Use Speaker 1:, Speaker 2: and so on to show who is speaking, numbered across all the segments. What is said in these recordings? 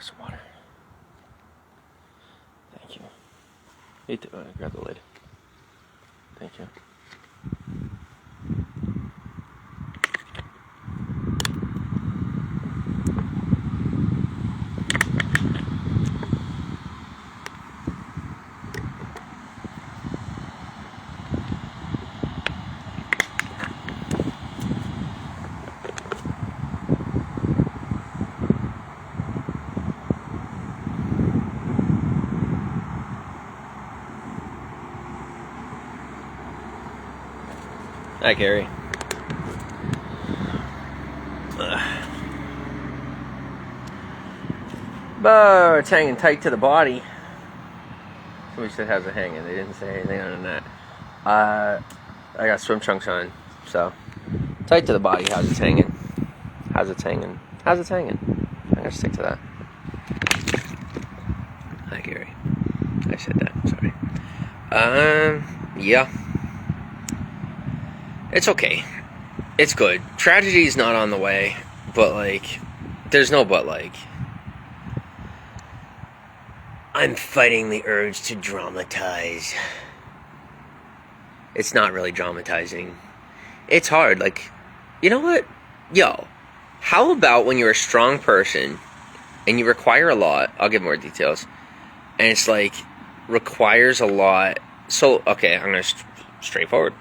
Speaker 1: some water. Thank you. You too. Grab the lid. Thank you. Hi, Gary. But it's hanging tight to the body. Somebody said, how's it hanging? They didn't say anything on that. I got swim trunks on, so tight to the body. How's it hanging? How's it hanging? How's it hanging? I'm gonna stick to that. Hi, Gary. I said that. Sorry. Yeah. It's okay. It's good. Tragedy's not on the way, but like, there's no but like. I'm fighting the urge to dramatize. It's not really dramatizing. It's hard. Like, you know what? Yo, how about when you're a strong person and you require a lot? I'll give more details. And it's like, requires a lot. So, okay, I'm going to straightforward.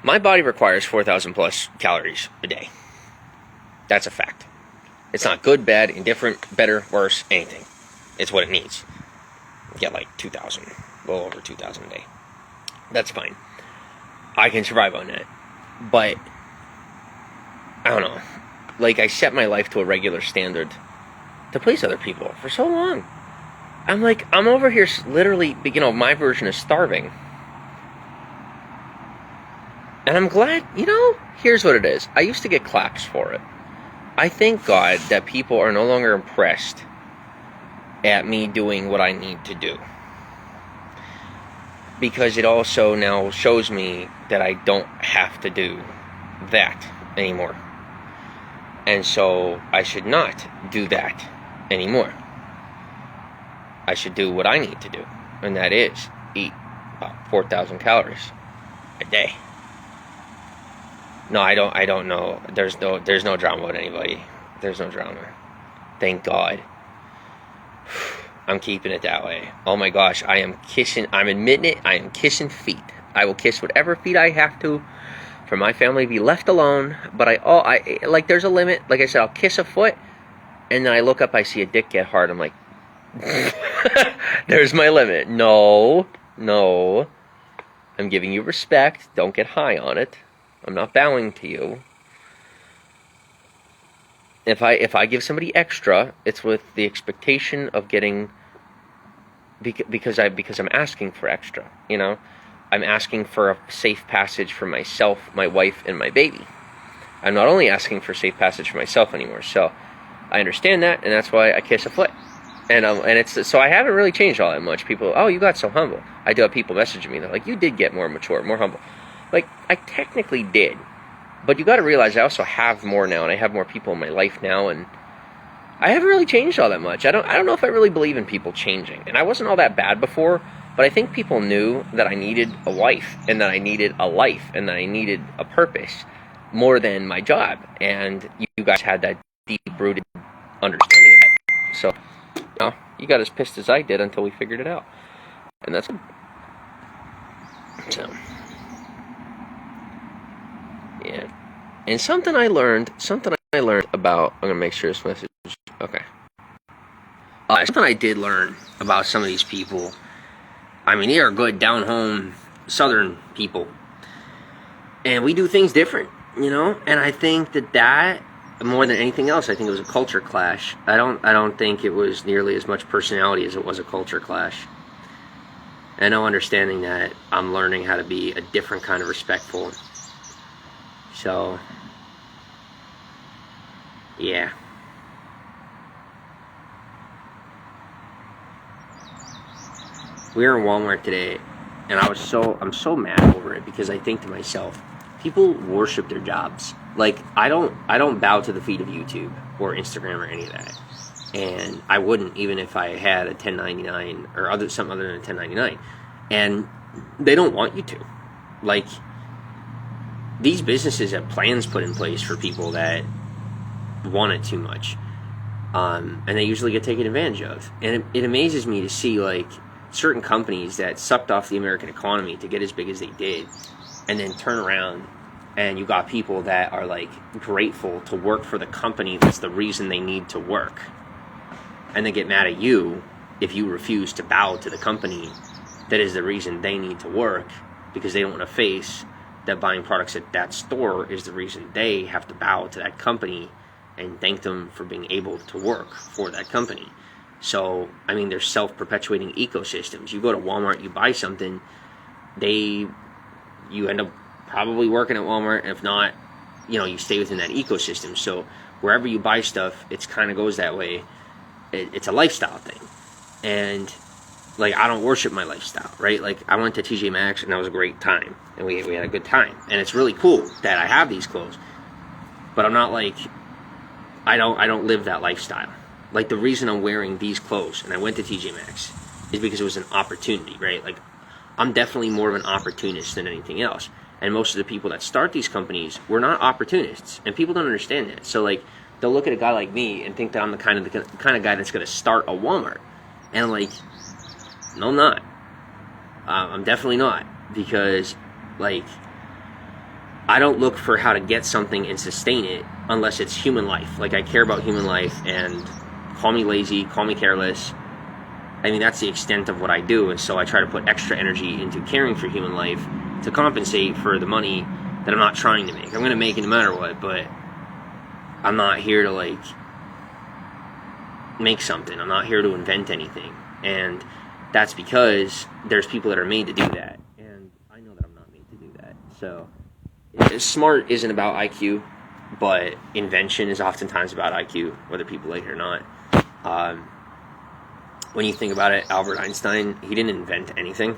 Speaker 1: My body requires 4,000 plus calories a day. That's a fact. It's not good, bad, indifferent, better, worse, anything. It's what it needs. Get like 2,000, a little over 2,000 a day. That's fine. I can survive on that. But, I don't know. Like, I set my life to a regular standard to please other people for so long. I'm like, I'm over here literally, you know, my version is starving. And I'm glad, you know, here's what it is. I used to get claps for it. I thank God that people are no longer impressed at me doing what I need to do. Because it also now shows me that I don't have to do that anymore. And so I should not do that anymore. I should do what I need to do. And that is eat about 4,000 calories a day. No, I don't know. There's no drama with anybody. There's no drama. Thank God. I'm keeping it that way. Oh my gosh, I'm admitting it, I am kissing feet. I will kiss whatever feet I have to for my family to be left alone, but I like, there's a limit. Like I said, I'll kiss a foot, and then I look up, I see a dick get hard, I'm like, there's my limit. No, I'm giving you respect, don't get high on it. I'm not bowing to you. If I give somebody extra, it's with the expectation of getting, because I'm asking for extra, you know? I'm asking for a safe passage for myself, my wife, and my baby. I'm not only asking for safe passage for myself anymore. So I understand that, and that's why I kiss a foot. And it's, so I haven't really changed all that much. People, oh, you got so humble. I do have people messaging me. They're like, you did get more mature, more humble. Like, I technically did. But you got to realize I also have more now, and I have more people in my life now, and I haven't really changed all that much. I don't know if I really believe in people changing. And I wasn't all that bad before, but I think people knew that I needed a wife, and that I needed a life, and that I needed a purpose more than my job. And you guys had that deep-rooted understanding of that. So, you know, you got as pissed as I did until we figured it out. And that's good. So, yeah. And something I learned about, I'm going to make sure this message, okay. Something I did learn about some of these people, I mean, they are good down-home southern people. And we do things different, you know? And I think that more than anything else, I think it was a culture clash. I don't think it was nearly as much personality as it was a culture clash. And now understanding that, I'm learning how to be a different kind of respectful. So, yeah. We were in Walmart today, and I'm so mad over it, because I think to myself, people worship their jobs. Like, I don't bow to the feet of YouTube or Instagram or any of that. and I wouldn't even if I had a 1099 or something other than a 1099. And they don't want you to. Like, these businesses have plans put in place for people that want it too much, and they usually get taken advantage of. And it amazes me to see, like, certain companies that sucked off the American economy to get as big as they did, and then turn around and you got people that are, like, grateful to work for the company that's the reason they need to work, and they get mad at you if you refuse to bow to the company that is the reason they need to work, because they don't want to face that buying products at that store is the reason they have to bow to that company and thank them for being able to work for that company. So, I mean, there's self-perpetuating ecosystems. You go to Walmart, you buy something, you end up probably working at Walmart. If not, you stay within that ecosystem. So wherever you buy stuff, it kind of goes that way. It's a lifestyle thing. And, like, I don't worship my lifestyle, right? Like, I went to TJ Maxx, and that was a great time. And we had a good time. And it's really cool that I have these clothes. But I'm not like, I don't live that lifestyle. Like, the reason I'm wearing these clothes, and I went to TJ Maxx, is because it was an opportunity, right? Like, I'm definitely more of an opportunist than anything else. And most of the people that start these companies were not opportunists. And people don't understand that. So, like, they'll look at a guy like me and think that I'm the kind of guy that's going to start a Walmart. And I'm like, no, I'm not. I'm definitely not. Because, like, I don't look for how to get something and sustain it unless it's human life. Like, I care about human life, and call me lazy, call me careless. I mean, that's the extent of what I do, and so I try to put extra energy into caring for human life to compensate for the money that I'm not trying to make. I'm going to make it no matter what, but I'm not here to, like, make something. I'm not here to invent anything. And that's because there's people that are made to do that, and I know that I'm not made to do that. So, smart isn't about IQ, but invention is oftentimes about IQ, whether people like it or not. When you think about it, Albert Einstein, he didn't invent anything.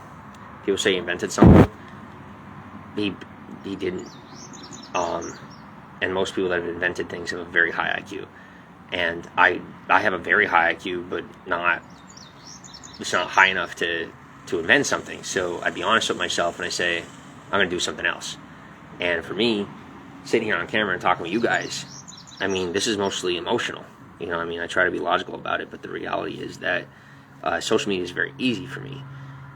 Speaker 1: People say he invented something. He didn't. And most people that have invented things have a very high IQ. And I have a very high IQ, but it's not high enough to invent something. So I'd be honest with myself and I say, I'm going to do something else. And for me, sitting here on camera and talking with you guys, I mean, this is mostly emotional. I mean, I try to be logical about it, but the reality is that social media is very easy for me.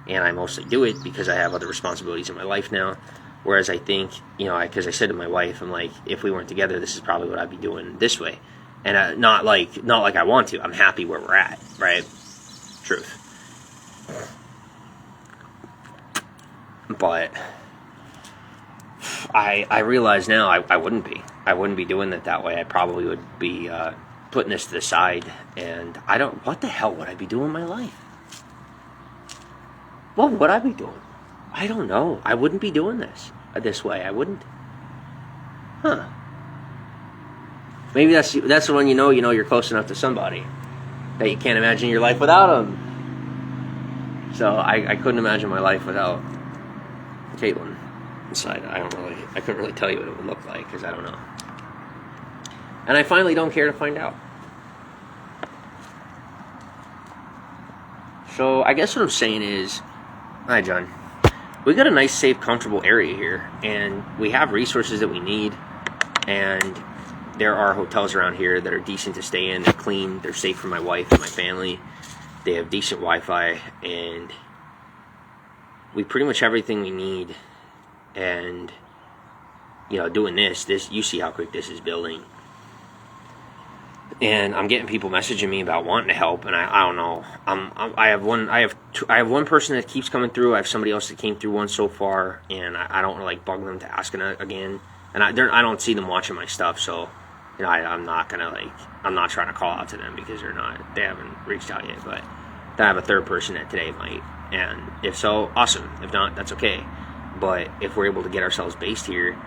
Speaker 1: And I mostly do it because I have other responsibilities in my life now. Whereas I think, because I said to my wife, I'm like, if we weren't together, this is probably what I'd be doing this way. And not like I want to. I'm happy where we're at, right? Truth. But I realize now I wouldn't be. I wouldn't be doing it that way. I probably would be putting this to the side. And what the hell would I be doing in my life? What would I be doing? I don't know. I wouldn't be doing this way. I wouldn't. Huh. Maybe that's when you know you're close enough to somebody that you can't imagine your life without them. So I couldn't imagine my life without Caitlin inside. I couldn't really tell you what it would look like because I don't know. And I finally don't care to find out. So I guess what I'm saying is, hi John, we got a nice, safe, comfortable area here, and we have resources that we need, and there are hotels around here that are decent to stay in. They're clean, they're safe for my wife and my family, they have decent Wi-Fi, and we pretty much have everything we need. And doing this, you see how quick this is building. And I'm getting people messaging me about wanting to help, and I don't know. I have one person that keeps coming through. I have somebody else that came through once so far, and I don't want to bug them to asking again. And I don't see them watching my stuff, so I'm not trying to call out to them because they haven't reached out yet. But I have a third person that today might, and if so, awesome. If not, that's okay. But if we're able to get ourselves based here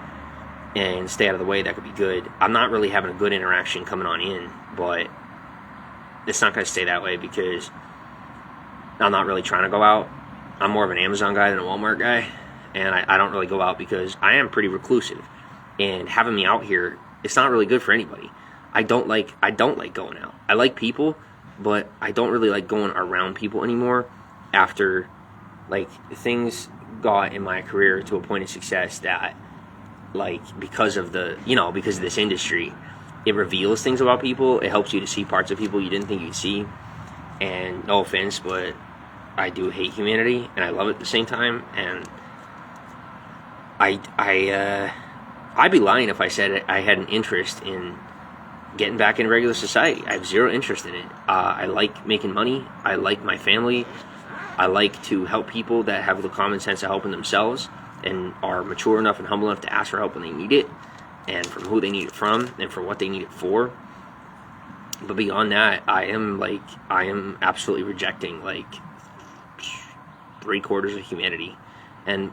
Speaker 1: and stay out of the way, that could be good. I'm not really having a good interaction coming on in, but it's not going to stay that way because I'm not really trying to go out. I'm more of an Amazon guy than a Walmart guy, and I don't really go out because I am pretty reclusive. And having me out here, it's not really good for anybody. I don't like going out. I like people, but I don't really like going around people anymore after like things got in my career to a point of success that like because of this industry, it reveals things about people. It helps you to see parts of people you didn't think you'd see. And no offense, but I do hate humanity and I love it at the same time. And I'd be lying if I said I had an interest in getting back in regular society. I have zero interest in it. I like making money. I like my family. I like to help people that have the common sense of helping themselves and are mature enough and humble enough to ask for help when they need it, and from who they need it from, and for what they need it for. But beyond that, I am absolutely rejecting like 3/4 of humanity, and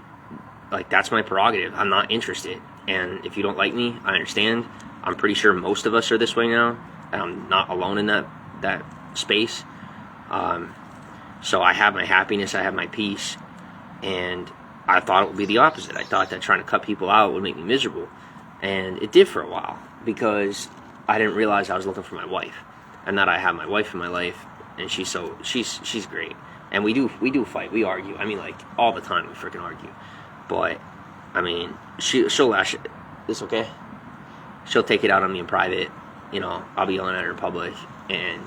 Speaker 1: like that's my prerogative. I'm not interested, and if you don't like me, I understand. I'm pretty sure most of us are this way now, and I'm not alone in that space. So I have my happiness, I have my peace, and I thought it would be the opposite. I thought that trying to cut people out would make me miserable, and it did for a while because I didn't realize I was looking for my wife, and that I have my wife in my life, and she's great, and we do fight, we argue. I mean, like all the time we freaking argue, but I mean she'll lash. This okay? She'll take it out on me in private. I'll be yelling at her in public, and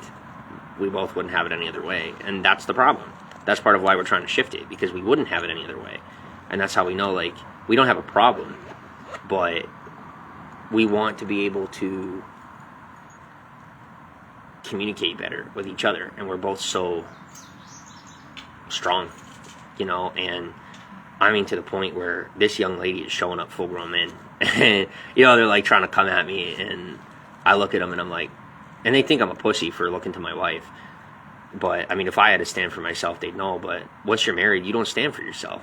Speaker 1: we both wouldn't have it any other way. And that's the problem. That's part of why we're trying to shift it, because we wouldn't have it any other way. And that's how we know, like, we don't have a problem, but we want to be able to communicate better with each other. And we're both so strong, and I mean to the point where this young lady is showing up full-grown men. And, they're like trying to come at me, and I look at them and I'm like, and they think I'm a pussy for looking to my wife. But I mean, if I had to stand for myself, they'd know. But once you're married, you don't stand for yourself.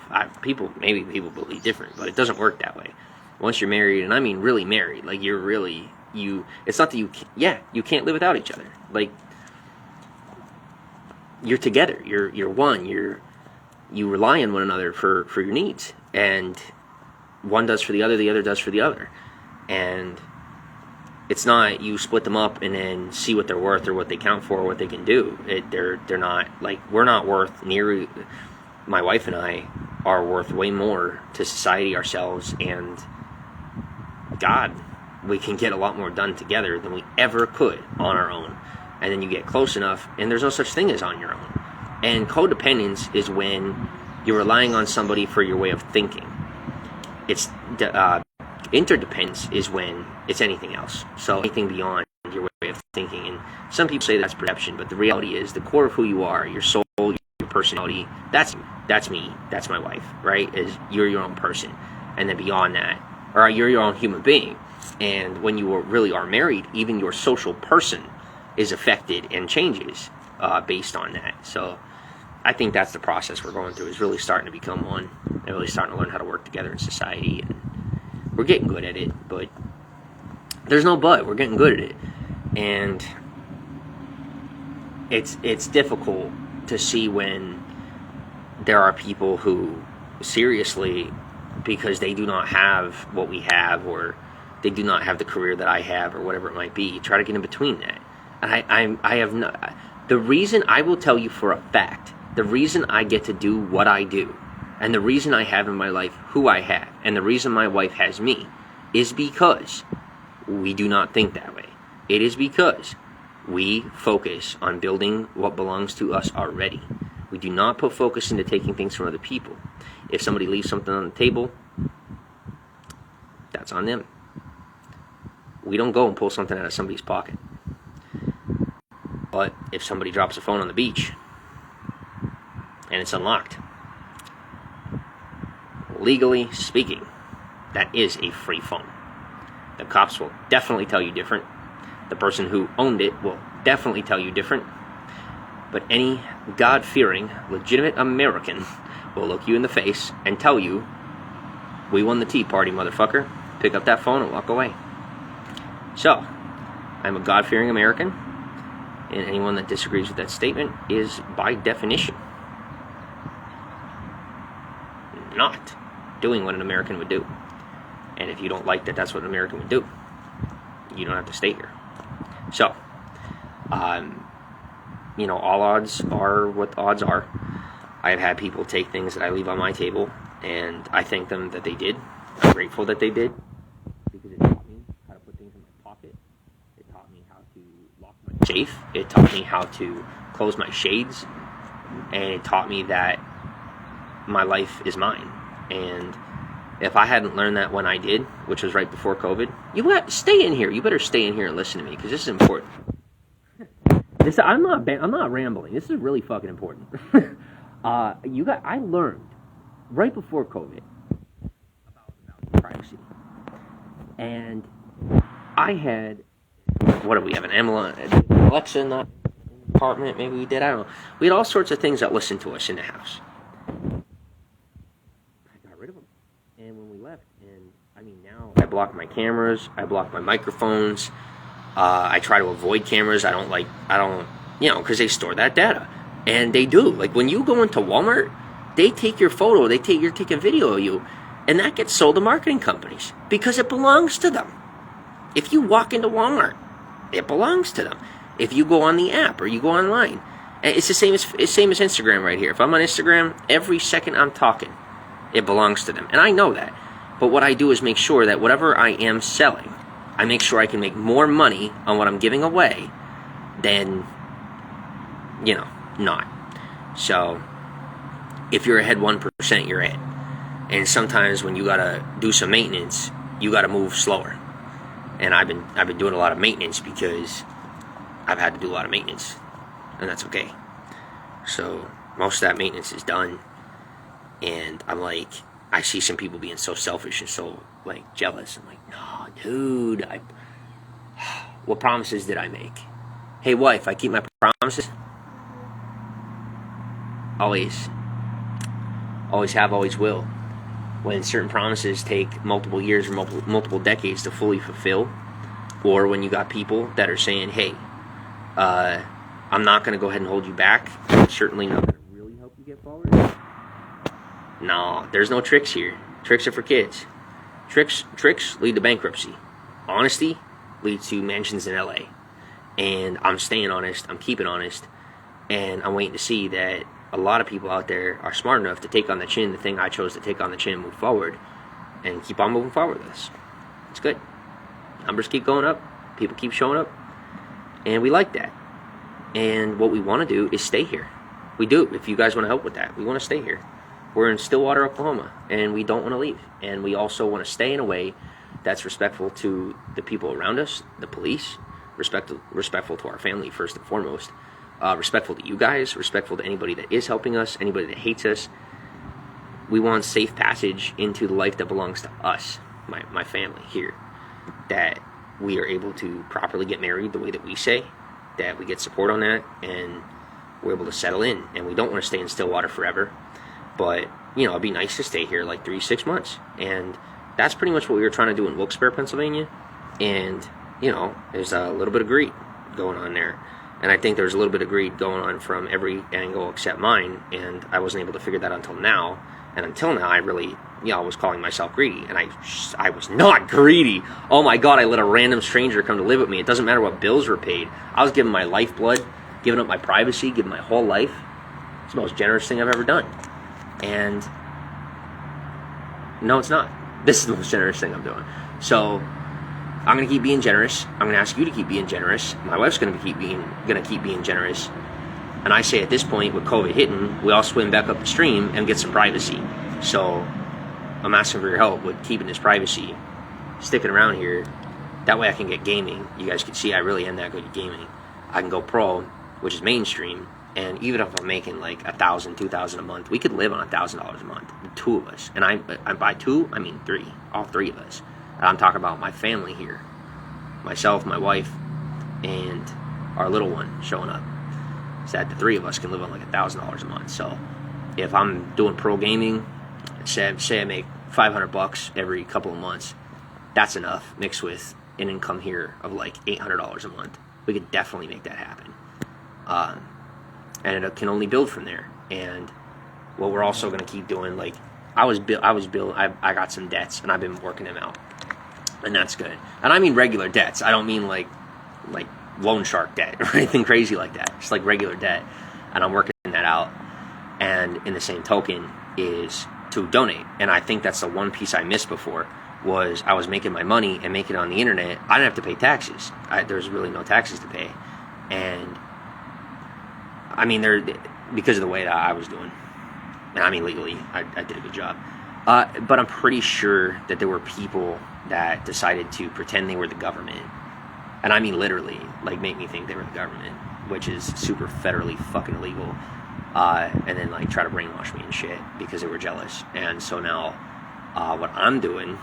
Speaker 1: Maybe people believe different, but it doesn't work that way. Once you're married, and I mean really married, like it's not that you can't live without each other. Like, you're together, you're one, you rely on one another for your needs, and one does for the other does for the other. And it's not you split them up and then see what they're worth or what they count for or what they can do. They're not, like, we're not worth near, my wife and I are worth way more to society, ourselves, and God. We can get a lot more done together than we ever could on our own. And then you get close enough, and there's no such thing as on your own. And codependence is when you're relying on somebody for your way of thinking. It's interdependence is when it's anything else. So anything beyond your way of thinking. And some people say that's perception, but the reality is the core of who you are, your soul, your personality, that's me, that's my wife, right? Is you're your own person. And then beyond that, or you're your own human being. And when you really are married, even your social person is affected and changes based on that. So I think that's the process we're going through, is really starting to become one, and really starting to learn how to work together in society. And we're getting good at it, but there's no but. We're getting good at it. And it's difficult to see when there are people who seriously, because they do not have what we have, or they do not have the career that I have, or whatever it might be, try to get in between that. And I have not. The reason, I will tell you for a fact, the reason I get to do what I do, and the reason I have in my life who I have, and the reason my wife has me, is because we do not think that way. It is because we focus on building what belongs to us already. We do not put focus into taking things from other people. If somebody leaves something on the table, that's on them. We don't go and pull something out of somebody's pocket. But if somebody drops a phone on the beach and it's unlocked, legally speaking, that is a free phone. The cops will definitely tell you different. The person who owned it will definitely tell you different. But any God-fearing, legitimate American will look you in the face and tell you, we won the Tea Party, motherfucker. Pick up that phone and walk away. So, I'm a God-fearing American, and anyone that disagrees with that statement is, by definition, not doing what an American would do. And if you don't like that that's what an American would do, you don't have to stay here. So, all odds are what odds are. I've had people take things that I leave on my table, and I thank them that they did. I'm grateful that they did, because it taught me how to put things in my pocket. It taught me how to lock my safe. It taught me how to close my shades, and it taught me that my life is mine. And if I hadn't learned that when I did, which was right before COVID, stay in here. You better stay in here and listen to me, because this is important. I'm not rambling. This is really fucking important. I learned right before COVID about privacy, and I had, what do we have, an Alexa in the apartment? Maybe we did. I don't know. We had all sorts of things that listened to us in the house. I got rid of them, and when we left, and now I block my cameras. I block my microphones. I try to avoid cameras. I don't, because they store that data. And they do. Like, when you go into Walmart, they take your photo, they take a video of you, and that gets sold to marketing companies, because it belongs to them. If you walk into Walmart, it belongs to them. If you go on the app or you go online, it's the same as Instagram right here. If I'm on Instagram, every second I'm talking, it belongs to them. And I know that. But what I do is make sure that whatever I am selling, I make sure I can make more money on what I'm giving away than, not. So, if you're ahead 1%, you're ahead. And sometimes when you gotta do some maintenance, you gotta move slower. And I've been doing a lot of maintenance, because I've had to do a lot of maintenance, and that's okay. So most of that maintenance is done, and I see some people being so selfish and so jealous. I'm like, no, dude. What promises did I make? Hey, wife, I keep my promises. Always have, always will. When certain promises take multiple years or multiple decades to fully fulfill, or when you got people that are saying, hey, I'm not going to go ahead and hold you back, I'm certainly not going to really help you get forward. No, there's no tricks here. Tricks are for kids. Tricks lead to bankruptcy. Honesty leads to mansions in LA. And I'm staying honest, I'm keeping honest, and I'm waiting to see that a lot of people out there are smart enough to take on the chin the thing I chose to take on the chin and move forward, and keep on moving forward with this. It's good. Numbers keep going up, people keep showing up, and we like that. And what we want to do is stay here. We do. If you guys want to help with that, we want to stay here. We're in Stillwater, Oklahoma, and we don't want to leave. And we also want to stay in a way that's respectful to the people around us, the police, respectful to our family first and foremost, respectful to you guys, respectful to anybody that is helping us, anybody that hates us. We want safe passage into the life that belongs to us, my family here, that we are able to properly get married the way that we say, that we get support on that, and we're able to settle in. And we don't want to stay in Stillwater forever, but it'd be nice to stay here 3-6 months. And that's pretty much what we were trying to do in Wilkes-Barre, Pennsylvania. And there's a little bit of greed going on there, and I think there's a little bit of greed going on from every angle except mine, and I wasn't able to figure that out until now. And until now, I really was calling myself greedy, and I was not greedy. Oh my God, I let a random stranger come to live with me. It doesn't matter what bills were paid. I was giving my lifeblood, giving up my privacy, giving my whole life. It's the most generous thing I've ever done. And no, it's not. This is the most generous thing I'm doing. So I'm going to keep being generous. I'm going to ask you to keep being generous. My wife's going to keep being generous. And I say at this point, with COVID hitting, we all swim back up the stream and get some privacy. So I'm asking for your help with keeping this privacy, sticking around here. That way I can get gaming. You guys can see I really am that good at gaming. I can go pro, which is mainstream. And even if I'm making $1,000, $2,000 a month, we could live on $1,000 a month, the two of us. And I by two, I mean three, all three of us. And I'm talking about my family here, myself, my wife, and our little one showing up. So that the three of us can live on $1,000 a month. So if I'm doing pro gaming, say I make $500 every couple of months, that's enough mixed with an income here of $800 a month. We could definitely make that happen. And it can only build from there. And what we're also going to keep doing, I got some debts, and I've been working them out, and that's good. And I mean regular debts. I don't mean like loan shark debt or anything crazy like that. It's like regular debt, and I'm working that out. And in the same token is to donate. And I think that's the one piece I missed before, was I was making my money and making it on the internet. I didn't have to pay taxes. There's really no taxes to pay. And I mean, because of the way that I was doing, and I mean legally, I did a good job. But I'm pretty sure that there were people that decided to pretend they were the government. And I mean literally, like make me think they were the government, which is super federally fucking illegal. And then like try to brainwash me and shit because they were jealous. And so now what I'm doing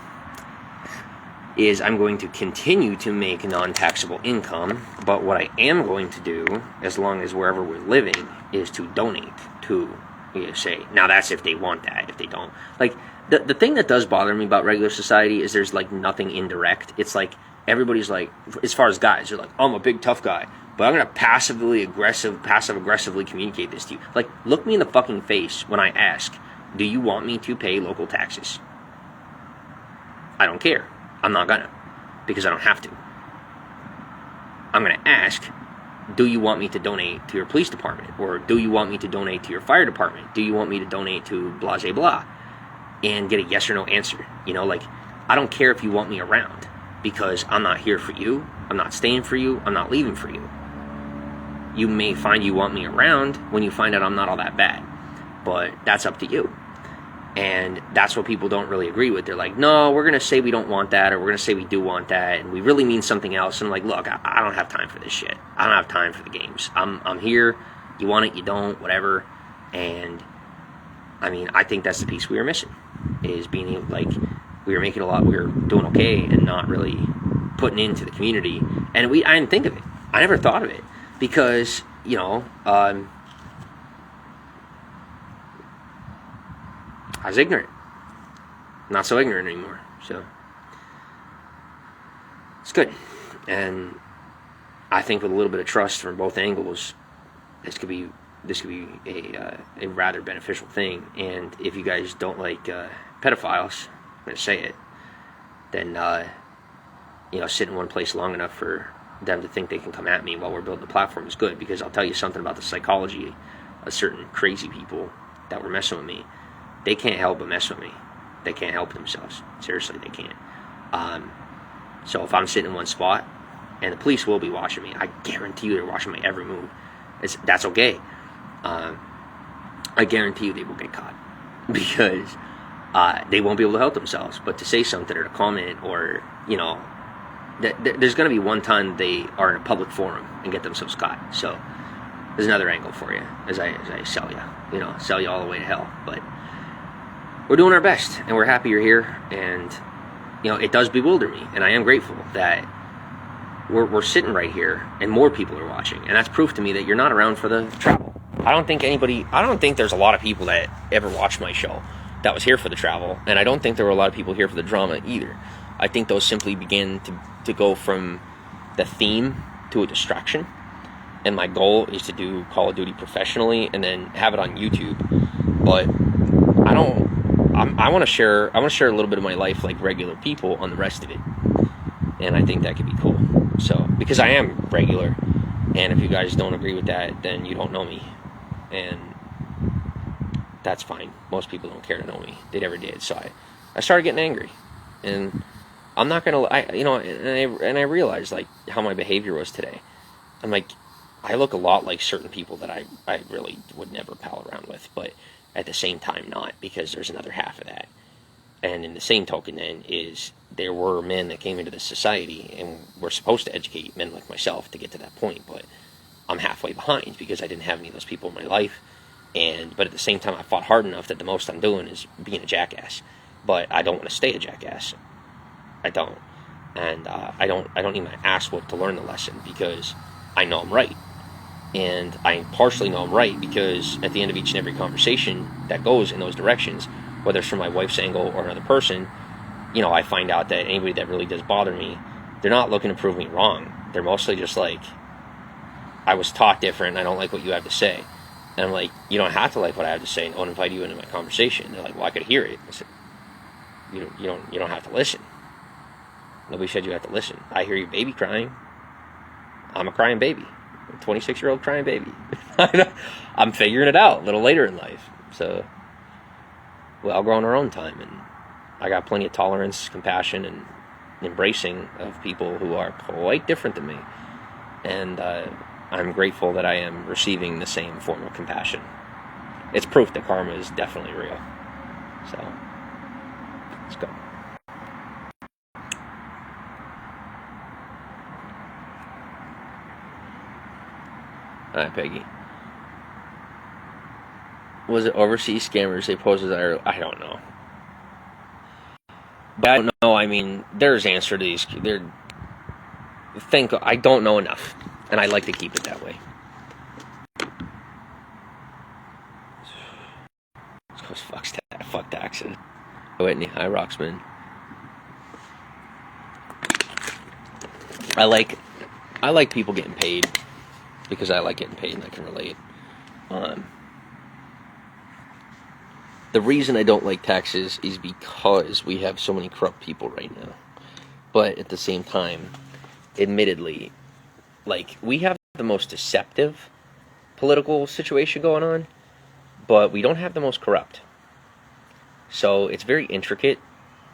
Speaker 1: is I'm going to continue to make non-taxable income, but what I am going to do, as long as wherever we're living, is to donate to say. Now that's if they want that. If they don't, like the thing that does bother me about regular society is there's like nothing indirect. It's like everybody's like, as far as guys, they're like, oh, I'm a big tough guy, but I'm gonna passive aggressively communicate this to you. Like, look me in the fucking face when I ask, do you want me to pay local taxes? I don't care. I'm not gonna, because I don't have to. I'm gonna ask, do you want me to donate to your police department? Or do you want me to donate to your fire department? Do you want me to donate to blah, blah, blah? And get a yes or no answer. You know, like, I don't care if you want me around, because I'm not here for you. I'm not staying for you. I'm not leaving for you. You may find you want me around when you find out I'm not all that bad, but that's up to you. And that's what people don't really agree with. They're like, no, we're going to say we don't want that, or we're going to say we do want that, and we really mean something else. And I'm like, look, I don't have time for this shit. I don't have time for the games. I'm here. You want it, you don't, whatever. And I mean, I think that's the piece we were missing, is being like, we were doing okay and not really putting into the community. And I didn't think of it. I never thought of it because, you know, I was ignorant. Not so ignorant anymore. So it's good. And I think with a little bit of trust from both angles, this could be a rather beneficial thing. And if you guys don't like pedophiles, I'm going to say it, then you know, sit in one place long enough for them to think they can come at me while we're building the platform is good. Because I'll tell you something about the psychology of certain crazy people that were messing with me. They can't help but mess with me. They can't help themselves. Seriously, they can't. So if I'm sitting in one spot, and the police will be watching me, I guarantee you they're watching my every move. That's okay. I guarantee you they will get caught. Because they won't be able to help themselves. But to say something or to comment, or, you know, there's going to be one time they are in a public forum and get themselves caught. So there's another angle for you as I sell you all the way to hell. But we're doing our best, and we're happy you're here. And, you know, it does bewilder me, and I am grateful that we're sitting right here and more people are watching. And that's proof to me that you're not around for the travel. I don't think there's a lot of people that ever watched my show that was here for the travel, and I don't think there were a lot of people here for the drama either. I think those simply began to go from the theme to a distraction, and my goal is to do Call of Duty professionally and then have it on YouTube. But I want to share a little bit of my life like regular people on the rest of it, and I think that could be cool. So, because I am regular, and if you guys don't agree with that, then you don't know me, and that's fine. Most people don't care to know me. They never did. So I started getting angry, and I'm not gonna, and I realized like how my behavior was today. I'm like, I look a lot like certain people that I really would never pal around with, but at the same time not, because there's another half of that. And in the same token then is there were men that came into this society and were supposed to educate men like myself to get to that point, but I'm halfway behind because I didn't have any of those people in my life. But at the same time, I fought hard enough that the most I'm doing is being a jackass. But I don't want to stay a jackass. I don't. And I don't need my ass whooped to learn the lesson, because I know I'm right. And I partially know I'm right because at the end of each and every conversation that goes in those directions, whether it's from my wife's angle or another person, you know, I find out that anybody that really does bother me, they're not looking to prove me wrong. They're mostly just like, I was taught different and I don't like what you have to say. And I'm like, you don't have to like what I have to say, and I won't invite you into my conversation. They're like, well, I could hear it. I said, you don't have to listen. Nobody said you have to listen. I hear your baby crying. I'm a crying baby, a 26-year-old crying baby. I'm figuring it out a little later in life. So we all grow in our own time, and I got plenty of tolerance, compassion, and embracing of people who are quite different than me. And I'm grateful that I am receiving the same form of compassion. It's proof that karma is definitely real. So, let's go. Alright, Peggy. Was it overseas scammers they posed as Ireland? I don't know. But I don't know, I mean, there's answer to these. I don't know enough. And I like to keep it that way. Fuck taxes. Whitney, hi Roxman. I like people getting paid because I like getting paid and I can relate. The reason I don't like taxes is because we have so many corrupt people right now. But at the same time, admittedly, like, we have the most deceptive political situation going on, but we don't have the most corrupt. So it's very intricate,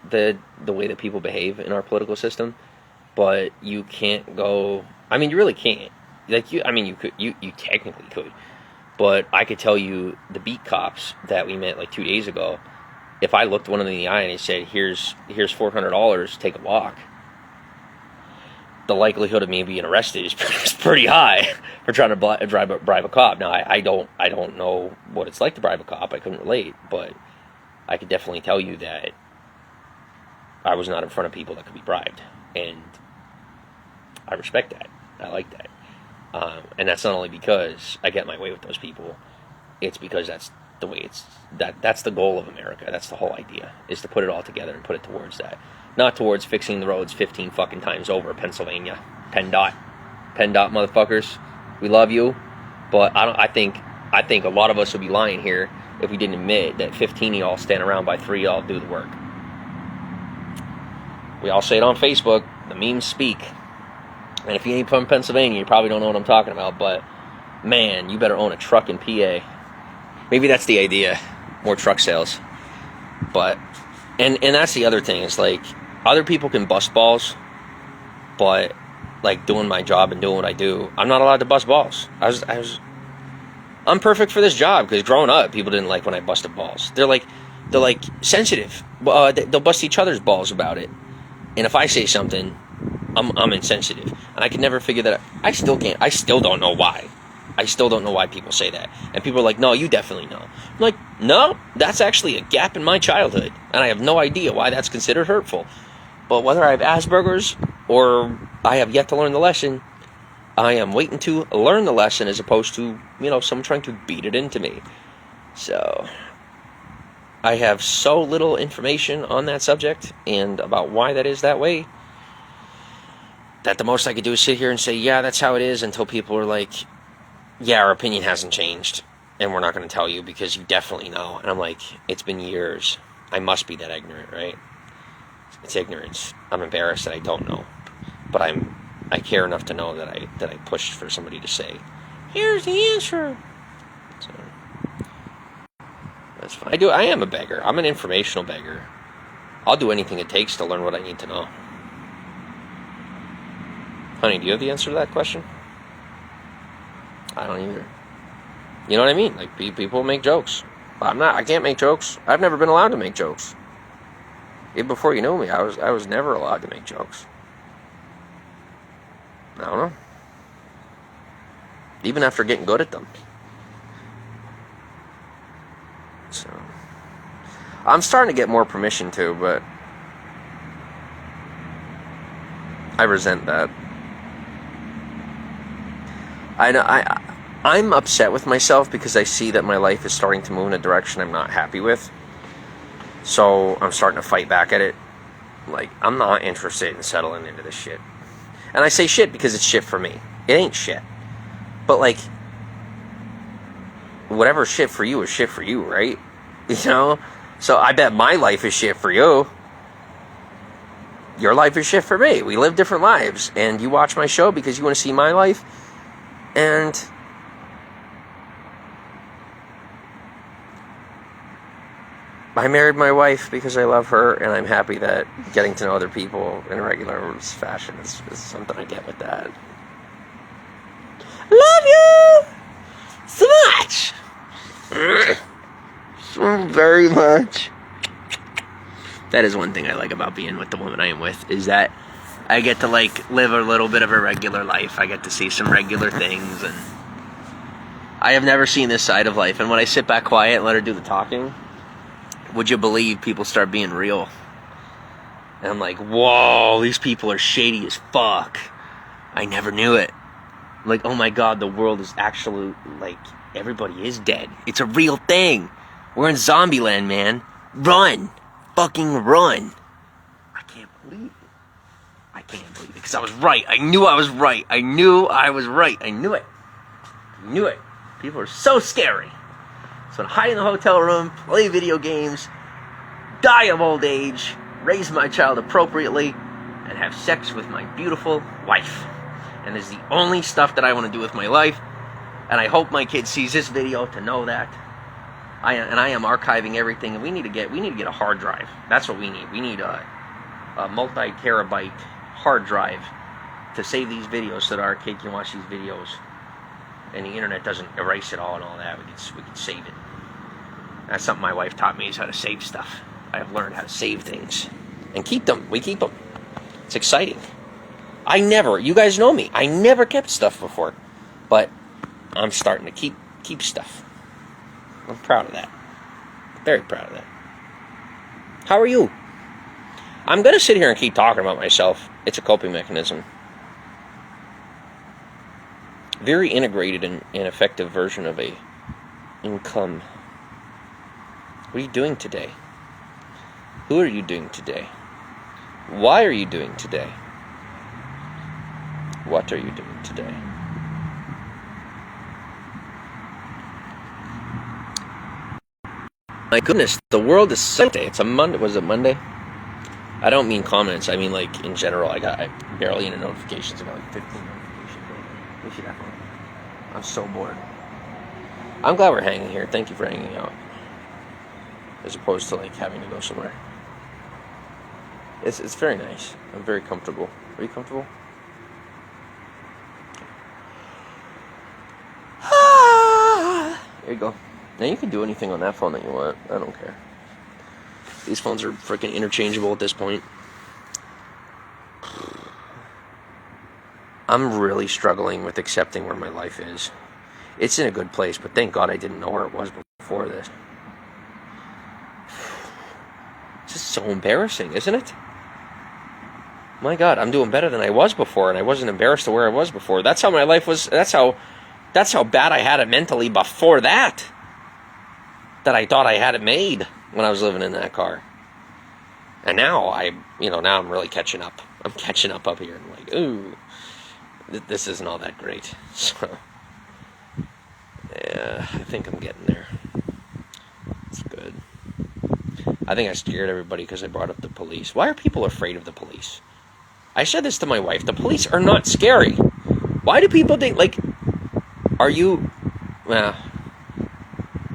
Speaker 1: the way that people behave in our political system, but you can't go, I mean, you really can't. Like, you technically could, but I could tell you the beat cops that we met like 2 days ago, if I looked one of them in the eye and I said, here's $400, take a walk, the likelihood of me being arrested is pretty high for trying to bribe a cop. Now, I don't know what it's like to bribe a cop. I couldn't relate, but I could definitely tell you that I was not in front of people that could be bribed, and I respect that. I like that, and that's not only because I get my way with those people. It's because that's the way that's the goal of America. That's the whole idea, is to put it all together and put it towards that. Not towards fixing the roads 15 fucking times over, Pennsylvania. PennDOT, motherfuckers. We love you, but I think a lot of us would be lying here if we didn't admit that 15 of y'all stand around by 3 y'all do the work. We all say it on Facebook. The memes speak. And if you ain't from Pennsylvania, you probably don't know what I'm talking about. But man, you better own a truck in PA. Maybe that's the idea. More truck sales. But and that's the other thing, is like, other people can bust balls, but like doing my job and doing what I do, I'm not allowed to bust balls. I'm perfect for this job because growing up, people didn't like when I busted balls. They're like sensitive. They'll bust each other's balls about it. And if I say something, I'm insensitive, and I can never figure that out. I still don't know why. I still don't know why people say that. And people are like, no, you definitely know. I'm like, no, that's actually a gap in my childhood, and I have no idea why that's considered hurtful. But whether I have Asperger's or I have yet to learn the lesson, I am waiting to learn the lesson, as opposed to, someone trying to beat it into me. So I have so little information on that subject and about why that is that way, that the most I could do is sit here and say, yeah, that's how it is, until people are like, yeah, our opinion hasn't changed, and we're not going to tell you because you definitely know. And I'm like, it's been years. I must be that ignorant, right? It's ignorance. I'm embarrassed that I don't know, but I care enough to know that I pushed for somebody to say, here's the answer. So that's fine. I am a beggar. I'm an informational beggar. I'll do anything it takes to learn what I need to know. Honey, do you have the answer to that question? I don't either. You know what I mean? Like, people make jokes. I can't make jokes. I've never been allowed to make jokes. Even before you knew me, I was never allowed to make jokes. I don't know. Even after getting good at them. So I'm starting to get more permission too, but I resent that. I'm upset with myself because I see that my life is starting to move in a direction I'm not happy with. So I'm starting to fight back at it. Like, I'm not interested in settling into this shit. And I say shit because it's shit for me. It ain't shit. But, like, whatever shit for you is shit for you, right? So I bet my life is shit for you. your life is shit for me. We live different lives. And you watch my show because you want to see my life. And I married my wife because I love her, and I'm happy that getting to know other people in a regular fashion is something I get with that. Love you so much. So very much. That is one thing I like about being with the woman I am with, is that I get to like live a little bit of a regular life. I get to see some regular things, and I have never seen this side of life. And when I sit back quiet and let her do the talking, would you believe people start being real? And I'm like, whoa, these people are shady as fuck. I never knew it. I'm like, oh my god, the world is actually, like, everybody is dead. It's a real thing. We're in zombie land, man. Run. Fucking run. I can't believe it. I can't believe it, because I was right. I knew I was right. I knew I was right. I knew it. I knew it. People are so scary. So I hide in the hotel room, play video games, die of old age, raise my child appropriately, and have sex with my beautiful wife. And this is the only stuff that I want to do with my life. And I hope my kid sees this video to know that. I am archiving everything, and we need to get a hard drive. That's what we need. We need a multi-terabyte hard drive to save these videos so that our kid can watch these videos, and the internet doesn't erase it all and all that. We can save it. That's something my wife taught me, is how to save stuff. I have learned how to save things and keep them. We keep them. It's exciting. You guys know me, I never kept stuff before, but I'm starting to keep stuff. I'm proud of that. Very proud of that. How are you? I'm going to sit here and keep talking about myself. It's a coping mechanism. Very integrated and effective version of a income. What are you doing today? Who are you doing today? Why are you doing today? What are you doing today? My goodness, the world is Sunday. It's a Monday. Was it Monday? I don't mean comments. I mean, like, in general. I barely any notifications. I got like 15 notifications. We should have one. I'm so bored. I'm glad we're hanging here. Thank you for hanging out. As opposed to, like, having to go somewhere. It's very nice. I'm very comfortable. Are you comfortable? There you go. Now you can do anything on that phone that you want. I don't care. These phones are freaking interchangeable at this point. I'm really struggling with accepting where my life is. It's in a good place, but thank God I didn't know where it was before this. It's just so embarrassing, isn't it? My God, I'm doing better than I was before, and I wasn't embarrassed to where I was before. That's how my life was. That's how bad I had it mentally before that. That I thought I had it made when I was living in that car. And now now I'm really catching up. I'm catching up here. I'm like, ooh, this isn't all that great. So, yeah, I think I'm getting there. It's good. I think I scared everybody because I brought up the police. Why are people afraid of the police? I said this to my wife. The police are not scary. Why do people think, like, are you... Well,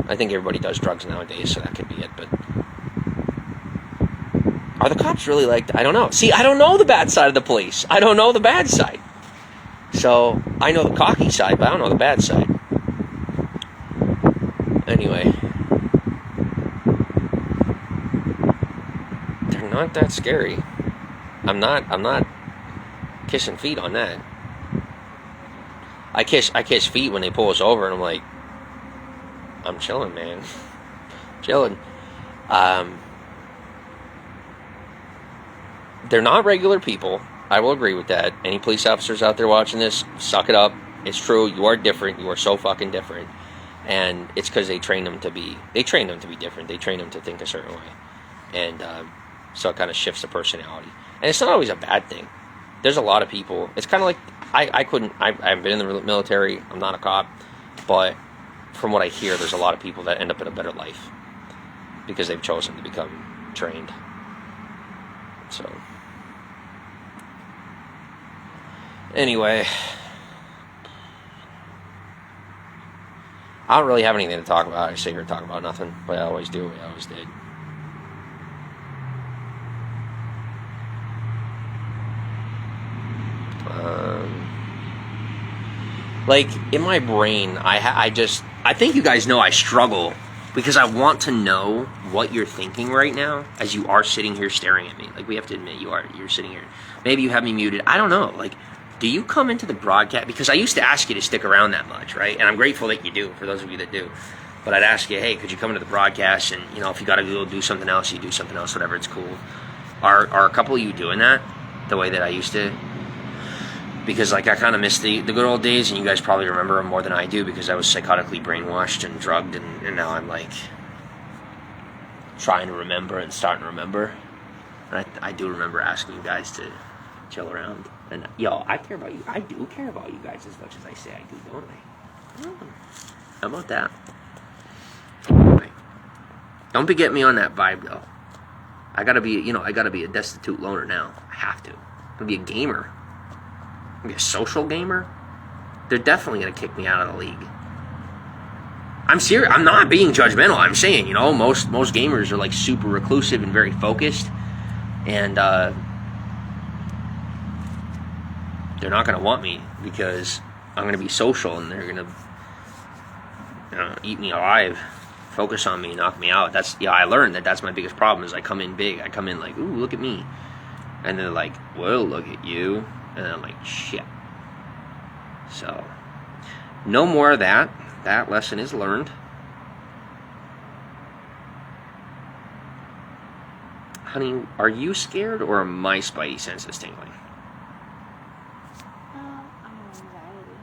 Speaker 1: I think everybody does drugs nowadays, so that could be it, but... Are the cops really like... I don't know. See, I don't know the bad side of the police. I don't know the bad side. So, I know the cocky side, but I don't know the bad side. Anyway. They're not that scary. I'm not kissing feet on that. I kiss feet when they pull us over, and I'm like, I'm chilling, man. Chilling. They're not regular people. I will agree with that. Any police officers out there watching this, suck it up. It's true. You are different. You are so fucking different. And it's because they train them to be different. They train them to think a certain way. And so it kind of shifts the personality. And it's not always a bad thing. There's a lot of people. It's kind of like, I haven't been in the military. I'm not a cop. But from what I hear, there's a lot of people that end up in a better life because they've chosen to become trained. So, Anyway, I don't really have anything to talk about. I sit here and talk about nothing, but I always do. I always did. Like, in my brain, I think you guys know I struggle because I want to know what you're thinking right now as you are sitting here staring at me. Like, we have to admit, you're sitting here. Maybe you have me muted. I don't know. Like, do you come into the broadcast? Because I used to ask you to stick around that much, right? And I'm grateful that you do, for those of you that do. But I'd ask you, hey, could you come into the broadcast? And, you know, if you got to go do something else, you do something else, whatever, it's cool. Are a couple of you doing that the way that I used to? Because, like, I kind of miss the good old days, and you guys probably remember them more than I do because I was psychotically brainwashed and drugged, and now I'm, like, trying to remember and starting to remember. And I do remember asking you guys to chill around. And, yo, I care about you. I do care about you guys as much as I say I do, don't I? How about that? Anyway, don't be getting me on that vibe, though. I gotta be a destitute loner now. I have to. I'm gonna be a gamer. I'm gonna be a social gamer. They're definitely gonna kick me out of the league. I'm serious. I'm not being judgmental. I'm saying, you know, most gamers are like super reclusive and very focused, and they're not gonna want me because I'm gonna be social, and they're gonna, you know, eat me alive, focus on me, knock me out. I learned that's my biggest problem. Is I come in big. I come in like, ooh, look at me, and they're like, well, look at you, and I'm like, shit. So, no more of that. That lesson is learned. Honey, are you scared or are my spidey senses tingling?
Speaker 2: I'm anxiety.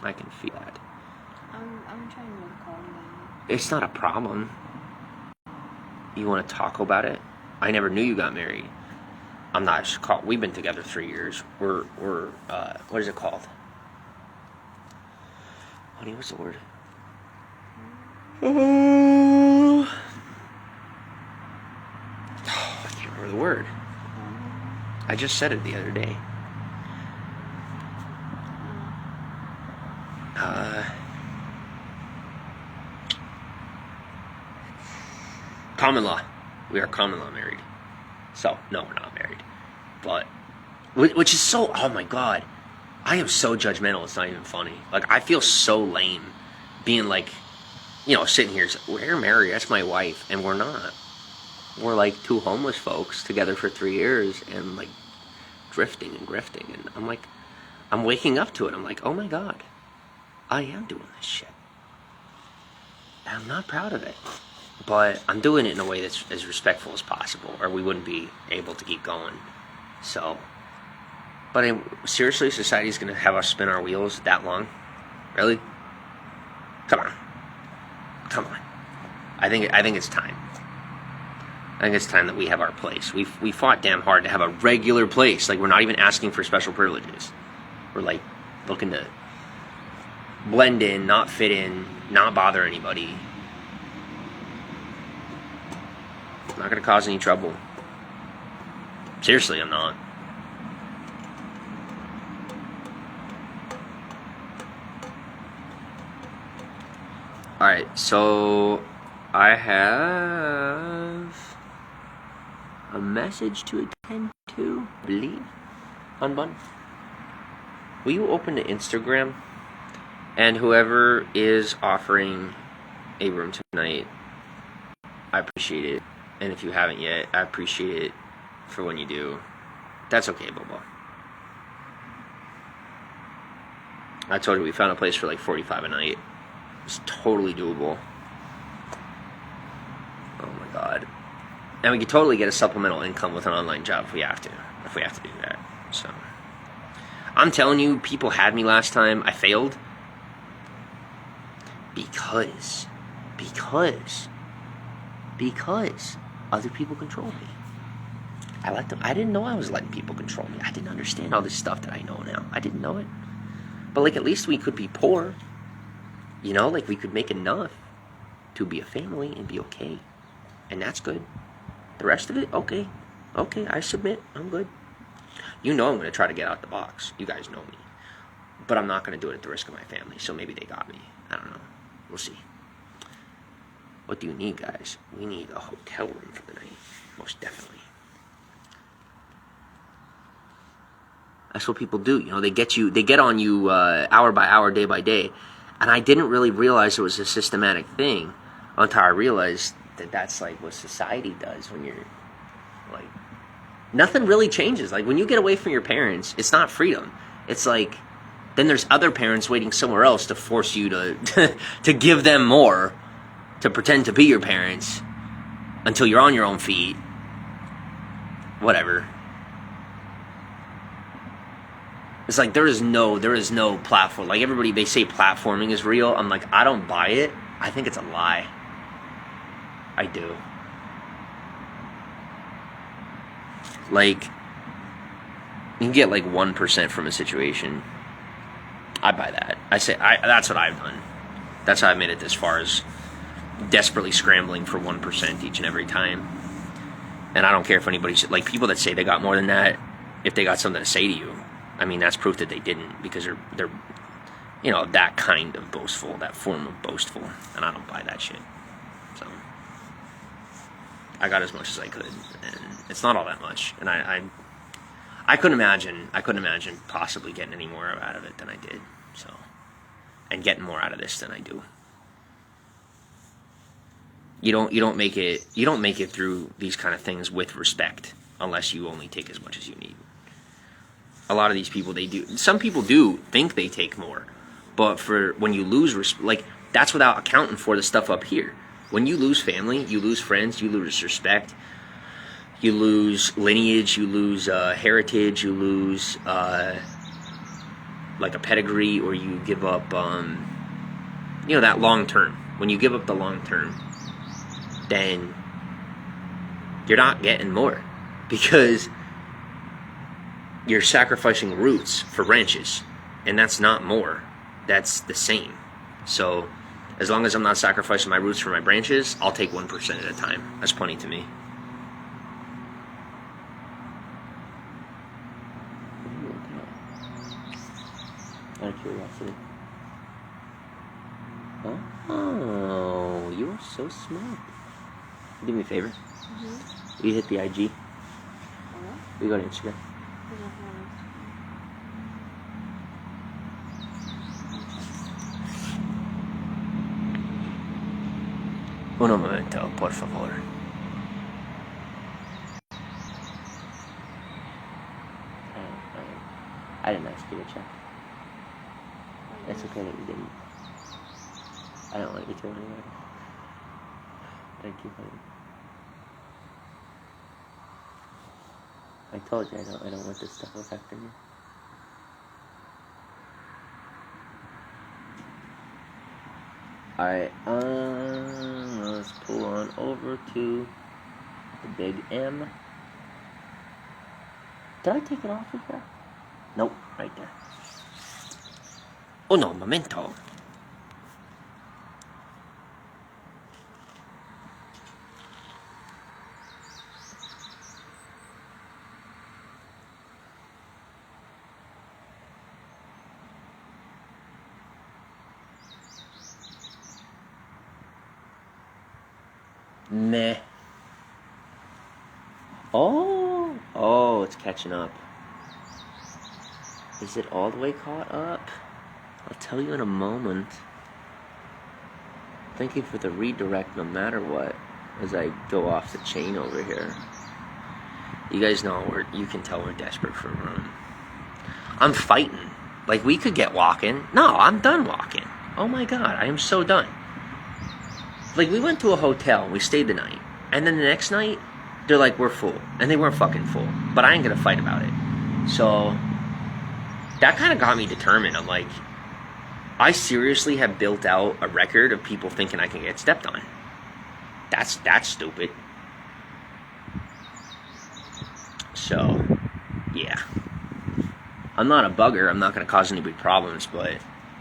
Speaker 1: I can feel that.
Speaker 2: I'm trying to calm down.
Speaker 1: It's not a problem. You want to talk about it? I never knew you got married. I'm not caught. We've been together 3 years. We're what is it called? Honey, what's the word? Oh, I can't remember the word. I just said it the other day. Common law. We are common law married. So, no, we're not married. But, which is so, oh my God. I am so judgmental, it's not even funny. Like, I feel so lame being like, you know, sitting here, we're married, that's my wife, and we're not. We're like two homeless folks together for 3 years and like drifting and grifting. And I'm like, I'm waking up to it. I'm like, oh my God, I am doing this shit. And I'm not proud of it. But I'm doing it in a way that's as respectful as possible, or we wouldn't be able to keep going. So, but seriously, society's going to have us spin our wheels that long? Really? Come on. I think it's time. I think it's time that we have our place. We fought damn hard to have a regular place. Like, we're not even asking for special privileges. We're like looking to blend in, not fit in, not bother anybody. I'm not going to cause any trouble. Seriously, I'm not. Alright, so I have a message to attend to, I believe. Unbun. Will you open to Instagram? And whoever is offering a room tonight, I appreciate it. And if you haven't yet, I appreciate it for when you do. That's okay, Bobo. I told you we found a place for like $45 a night. It's totally doable. Oh my God. And we could totally get a supplemental income with an online job if we have to. If we have to do that. So, I'm telling you, people had me last time. I failed. Because other people control me. I let them. I didn't know I was letting people control me. I didn't understand all this stuff that I know now. I didn't know it. But like, at least we could be poor. You know, like, we could make enough to be a family and be okay. And that's good. The rest of it, okay. Okay, I submit. I'm good. You know I'm going to try to get out the box. You guys know me. But I'm not going to do it at the risk of my family, so maybe they got me. I don't know. We'll see. What do you need, guys? We need a hotel room for the night. Most definitely. That's what people do. You know, they get on you hour by hour, day by day. And I didn't really realize it was a systematic thing until I realized that that's like what society does when you're like, nothing really changes. Like when you get away from your parents, it's not freedom. It's like, then there's other parents waiting somewhere else to force you to to give them more, to pretend to be your parents until you're on your own feet. Whatever. It's like there is no platform. Like everybody, they say platforming is real. I'm like, I don't buy it. I think it's a lie. I do. Like, you can get like 1% from a situation. I buy that. That's what I've done. That's how I made it this far, is desperately scrambling for 1% each and every time. And I don't care if anybody's, like, people that say they got more than that, if they got something to say to you, I mean, that's proof that they didn't, because they're you know, that kind of boastful, that form of boastful, and I don't buy that shit. So I got as much as I could, and it's not all that much, and I couldn't imagine possibly getting any more out of it than I did. So, and getting more out of this than I do. You don't make it through these kind of things with respect unless you only take as much as you need. A lot of these people, some people do think they take more, but for when you lose, like, that's without accounting for the stuff up here. When you lose family, you lose friends, you lose respect, you lose lineage, you lose heritage, you lose like a pedigree, or you give up, that long term. When you give up the long term, then you're not getting more, because you're sacrificing roots for branches, and that's not more, that's the same. So as long as I'm not sacrificing my roots for my branches, I'll take 1% at a time. That's plenty to me. Out of curiosity. Oh, you are so smart. Do me a favor. Mm-hmm. Will you hit the IG? Will you go to Instagram? Un momento, por favor. I didn't ask you to check. It's okay that you didn't. I don't want you to anyway. Thank you, honey. I told you I don't want this stuff affecting you. Alright, let's pull on over to the big M. Did I take it off of here? Nope, right there. Uno momento. Meh. Oh, it's catching up. Is it all the way caught up? I'll tell you in a moment. Thank you for the redirect no matter what, as I go off the chain over here. You guys know you can tell we're desperate for a room. I'm fighting. Like, we could get walking. No, I'm done walking. Oh my god, I am so done. Like, we went to a hotel and we stayed the night, and then the next night they're like, we're full, and they weren't fucking full, but I ain't gonna fight about it. So that kind of got me determined. I'm like, I seriously have built out a record of people thinking I can get stepped on. That's stupid. So yeah, I'm not a bugger. I'm not gonna cause any big problems, but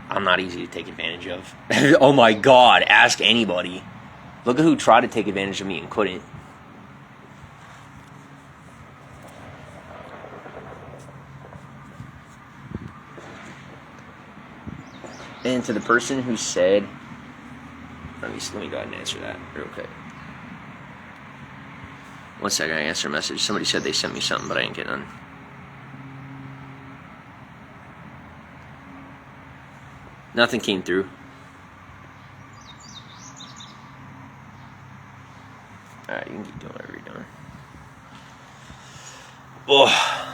Speaker 1: I'm not easy to take advantage of. Oh my god, ask anybody. Look at who tried to take advantage of me and couldn't. And to the person who said, let me go ahead and answer that real quick. One second, I answer a message. Somebody said they sent me something, but I ain't getting none. Nothing came through. Alright, you can keep doing whatever you're doing. Oh.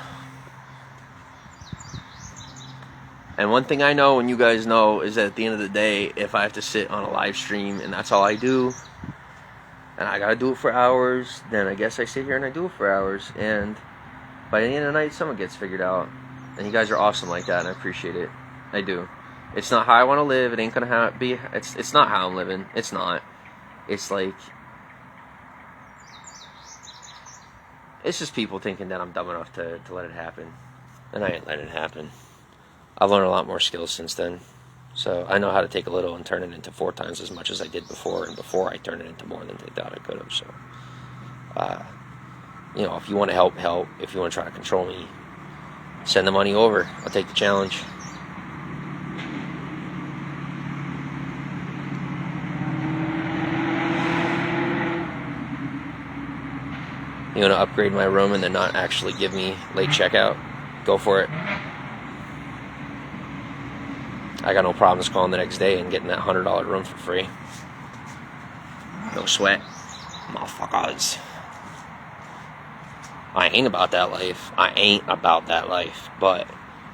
Speaker 1: And one thing I know, and you guys know, is that at the end of the day, if I have to sit on a live stream and that's all I do, and I gotta do it for hours, then I guess I sit here and I do it for hours. And by the end of the night, someone gets figured out. And you guys are awesome like that, and I appreciate it. I do. It's not how I want to live. It ain't gonna be. It's not how I'm living. It's not. It's like. It's just people thinking that I'm dumb enough to let it happen. And I ain't letting it happen. I've learned a lot more skills since then. So I know how to take a little and turn it into 4 times as much as I did before. And before I turned it into more than they thought I could have. So, if you want to help. If you want to try to control me, send the money over. I'll take the challenge. You want to upgrade my room and then not actually give me late checkout? Go for it. I got no problems calling the next day and getting that $100 room for free. No sweat. Motherfuckers. I ain't about that life. But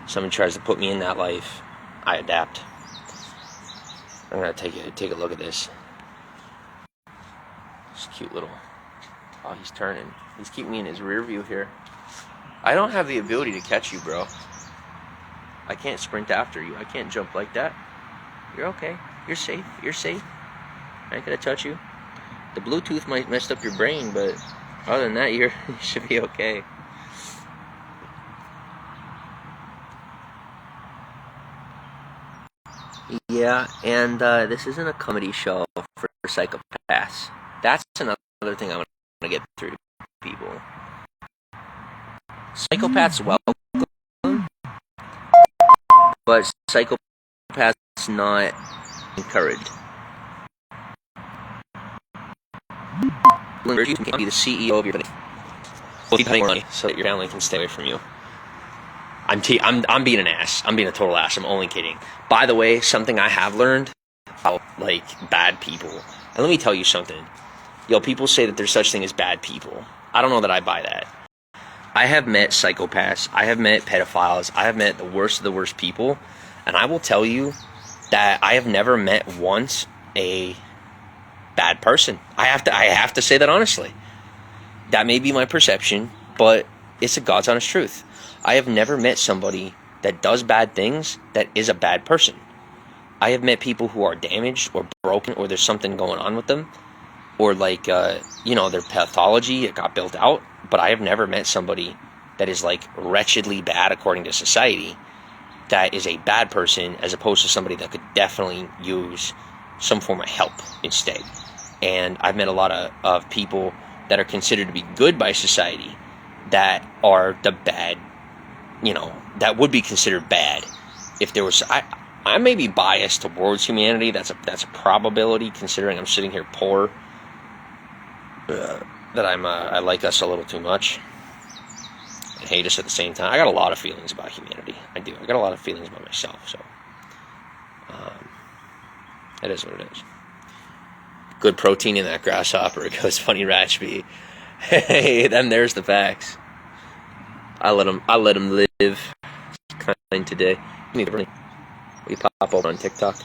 Speaker 1: someone tries to put me in that life, I adapt. I'm going to take a look at this. This cute little... Oh, he's turning. He's keeping me in his rear view here. I don't have the ability to catch you, bro. I can't sprint after you. I can't jump like that. You're okay. You're safe. I ain't gonna touch you. The Bluetooth might mess up your brain, but other than that, you should be okay. Yeah, and this isn't a comedy show for psychopaths. That's another thing I want to get through to people. Psychopaths welcome, but psychopaths not encouraged. You can be the CEO of your company, so that your family can stay away from you. I'm being an ass. I'm being a total ass. I'm only kidding. By the way, something I have learned about bad people. And let me tell you something. People say that there's such thing as bad people. I don't know that I buy that. I have met psychopaths. I have met pedophiles. I have met the worst of the worst people. And I will tell you that I have never met once a bad person. I have to say that honestly. That may be my perception, but it's a God's honest truth. I have never met somebody that does bad things that is a bad person. I have met people who are damaged or broken, or there's something going on with them, or their pathology, it got built out. But I have never met somebody that is wretchedly bad according to society, that is a bad person, as opposed to somebody that could definitely use some form of help instead. And I've met a lot of people that are considered to be good by society that are the bad, that would be considered bad if there was... I may be biased towards humanity. That's a probability, considering I'm sitting here poor. That I like us a little too much and hate us at the same time. I got a lot of feelings about humanity. I do. I got a lot of feelings about myself. So it is what it is. Good protein in that grasshopper. It goes funny, Ratchby. Hey, then there's the facts. I let him live. It's kind today. Will you pop over on TikTok?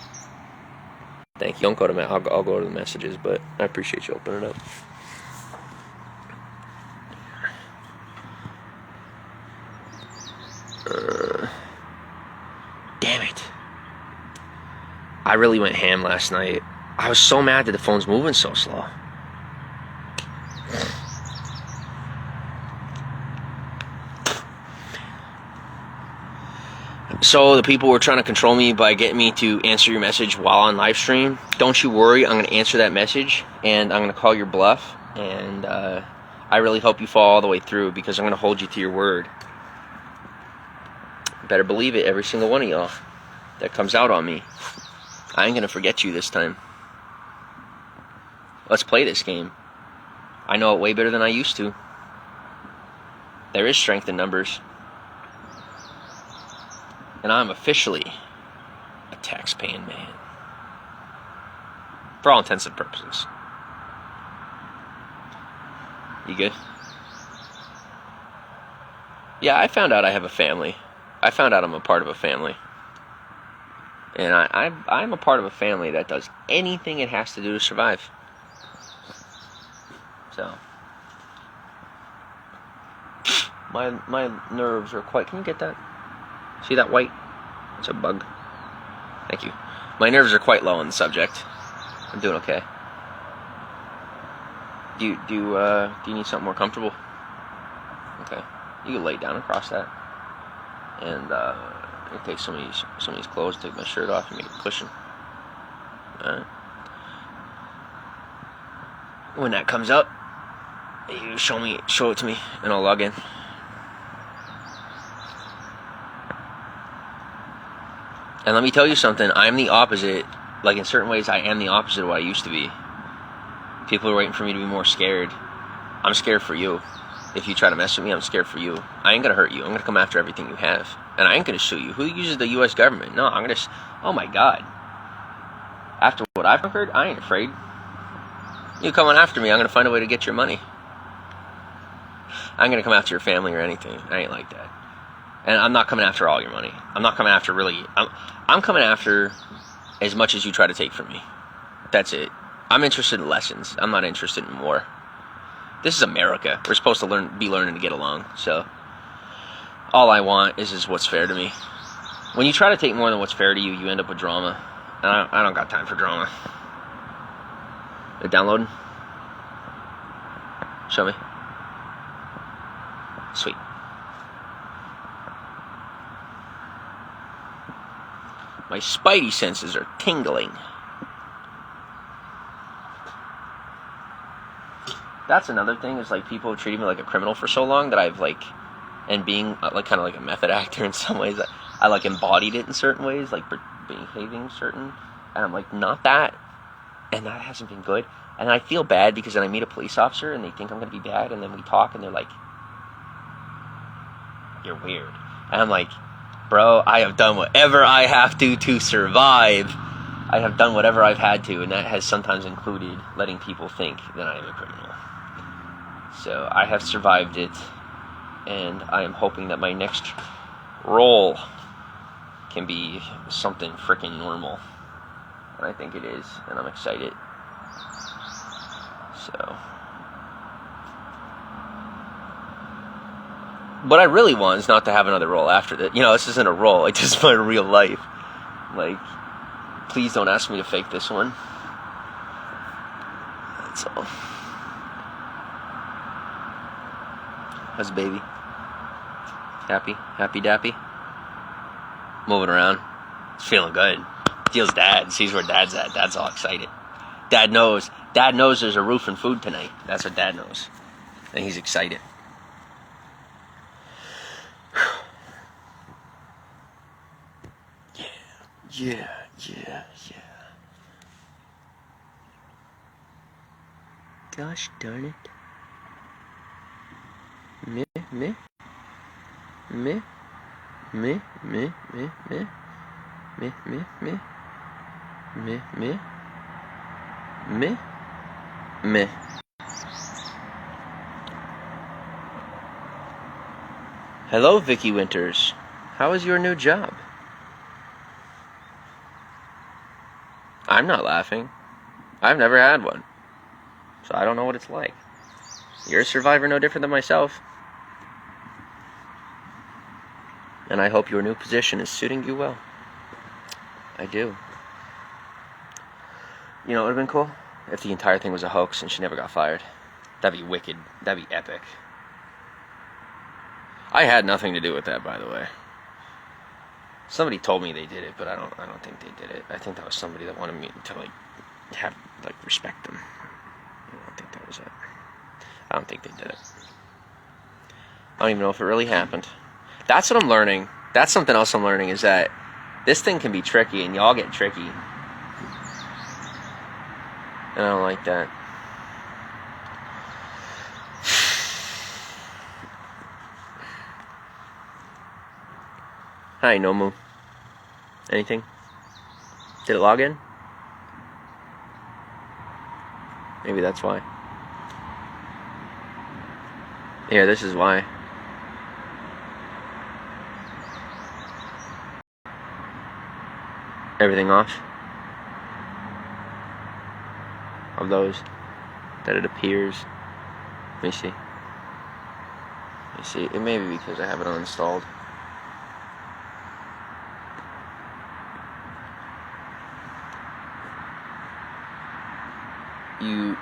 Speaker 1: Thank you. Don't go to I'll go to the messages, but I appreciate you opening it up. Damn it. I really went ham last night. I was so mad that the phone's moving so slow. So the people were trying to control me by getting me to answer your message while on live stream. Don't you worry, I'm going to answer that message, and I'm going to call your bluff, and I really hope you fall all the way through, because I'm going to hold you to your word. Better believe it, every single one of y'all that comes out on me. I ain't gonna forget you this time. Let's play this game. I know it way better than I used to. There is strength in numbers. And I'm officially a tax-paying man. For all intents and purposes. You good? Yeah, I found out I have a family. I found out I'm a part of a family. And I'm a part of a family that does anything it has to do to survive. So, my nerves are quite... Can you get that? See that white? It's a bug. Thank you. My nerves are quite low on the subject. I'm doing okay. Do you need something more comfortable? Okay. You can lay down across that. And I'll take some of these clothes, take my shirt off, and make a cushion. Alright. When that comes up, you show it to me, and I'll log in. And let me tell you something, I'm the opposite. Like, in certain ways, I am the opposite of what I used to be. People are waiting for me to be more scared. I'm scared for you. If you try to mess with me, I'm scared for you. I ain't gonna hurt you. I'm gonna come after everything you have. And I ain't gonna sue you. Who uses the U.S. government? No, I'm gonna... Oh my God. After what I've heard, I ain't afraid. You coming after me, I'm gonna find a way to get your money. I ain't gonna come after your family or anything. I ain't like that. And I'm not coming after all your money. I'm not coming after really... I'm coming after as much as you try to take from me. That's it. I'm interested in lessons. I'm not interested in war. This is America. We're supposed to be learning to get along. So, all I want is what's fair to me. When you try to take more than what's fair to you, you end up with drama. And I don't got time for drama. They're downloading? Show me. Sweet. My spidey senses are tingling. That's another thing, is like people have treated me like a criminal for so long that I've like, and being like kind of like a method actor in some ways, I like embodied it in certain ways, like behaving certain, and I'm like, not that, and that hasn't been good. And I feel bad because then I meet a police officer and they think I'm gonna be bad, and then we talk and they're like, you're weird. And I'm like, bro, I have done whatever I have to survive. I have done whatever I've had to, and that has sometimes included letting people think that I am a criminal. So I have survived it, and I am hoping that my next role can be something freaking normal. And I think it is, and I'm excited. So... What I really want is not to have another role after that. You know, this isn't a role. Like, this is my real life. Like, please don't ask me to fake this one. That's all. How's the baby? Happy? Happy dappy? Moving around. It's feeling good. Deal's dad. Sees where dad's at. Dad's all excited. Dad knows. Dad knows there's a roof and food tonight. That's what Dad knows. And he's excited. Yeah. Gosh darn it. Me. Hello, Vicky Winters. How is your new job? I'm not laughing. I've never had one. So I don't know what it's like. You're a survivor no different than myself. And I hope your new position is suiting you well. I do. You know what would have been cool? If the entire thing was a hoax and she never got fired. That'd be wicked. That'd be epic. I had nothing to do with that, by the way. Somebody told me they did it, but I don't think they did it. I think that was somebody that wanted me to respect them. I don't think that was it. I don't think they did it. I don't even know if it really happened. That's what I'm learning. That's something else I'm learning, is that this thing can be tricky, and y'all get tricky. And I don't like that. Hi, Nomu. Anything? Did it log in? Maybe that's why. Here, this is why. Everything off of those that it appears. Let me see. Let me see. It may be because I have it uninstalled.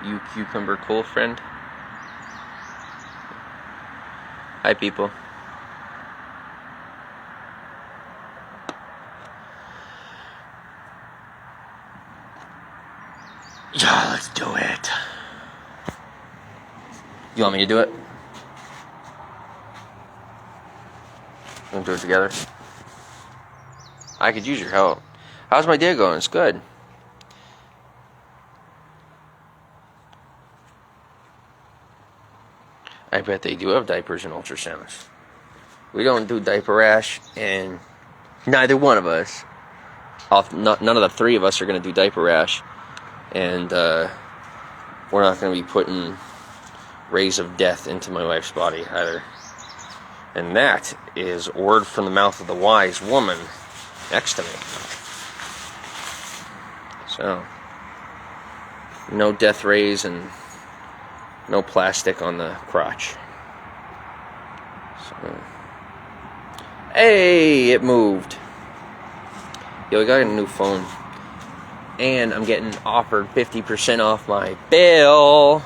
Speaker 1: You cucumber cool friend. Hi, people. Yeah, let's do it. You want me to do it? We'll do it together. I could use your help. How's my day going? It's good. I bet they do have diapers and ultrasounds. We don't do diaper rash, and neither one of us, none of the three of us are going to do diaper rash, and we're not going to be putting rays of death into my wife's body either. And that is word from the mouth of the wise woman next to me. So, no death rays and no plastic on the crotch. So, hey, it moved. Yo, we got a new phone. And I'm getting offered 50% off my bill.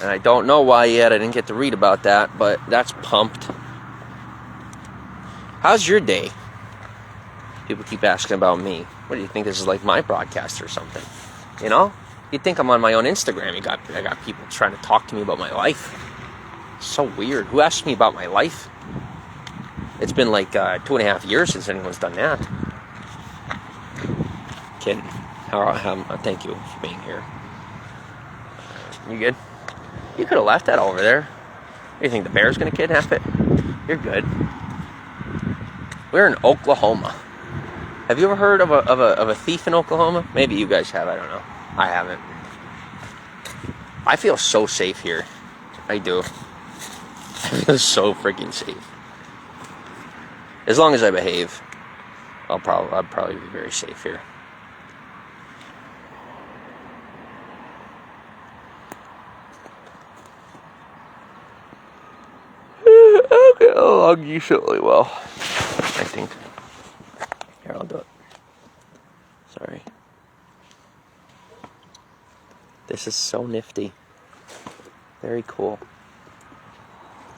Speaker 1: And I don't know why yet. I didn't get to read about that, but that's pumped. How's your day? People keep asking about me. What do you think, this is like my broadcast or something? You know? You'd think I'm on my own Instagram. I got people trying to talk to me about my life. It's so weird. Who asked me about my life? It's been like 2.5 years since anyone's done that. Kidding. Thank you for being here. You good? You could have left that over there. You think the bear's gonna kidnap it? You're good. We're in Oklahoma. Have you ever heard of a thief in Oklahoma? Maybe you guys have. I don't know. I haven't. I feel so safe here. I do. I feel so freaking safe. As long as I behave, I'll probably be very safe here. Okay, I'll log you really well. I think. Here, I'll do it. Sorry. This is so nifty. Very cool.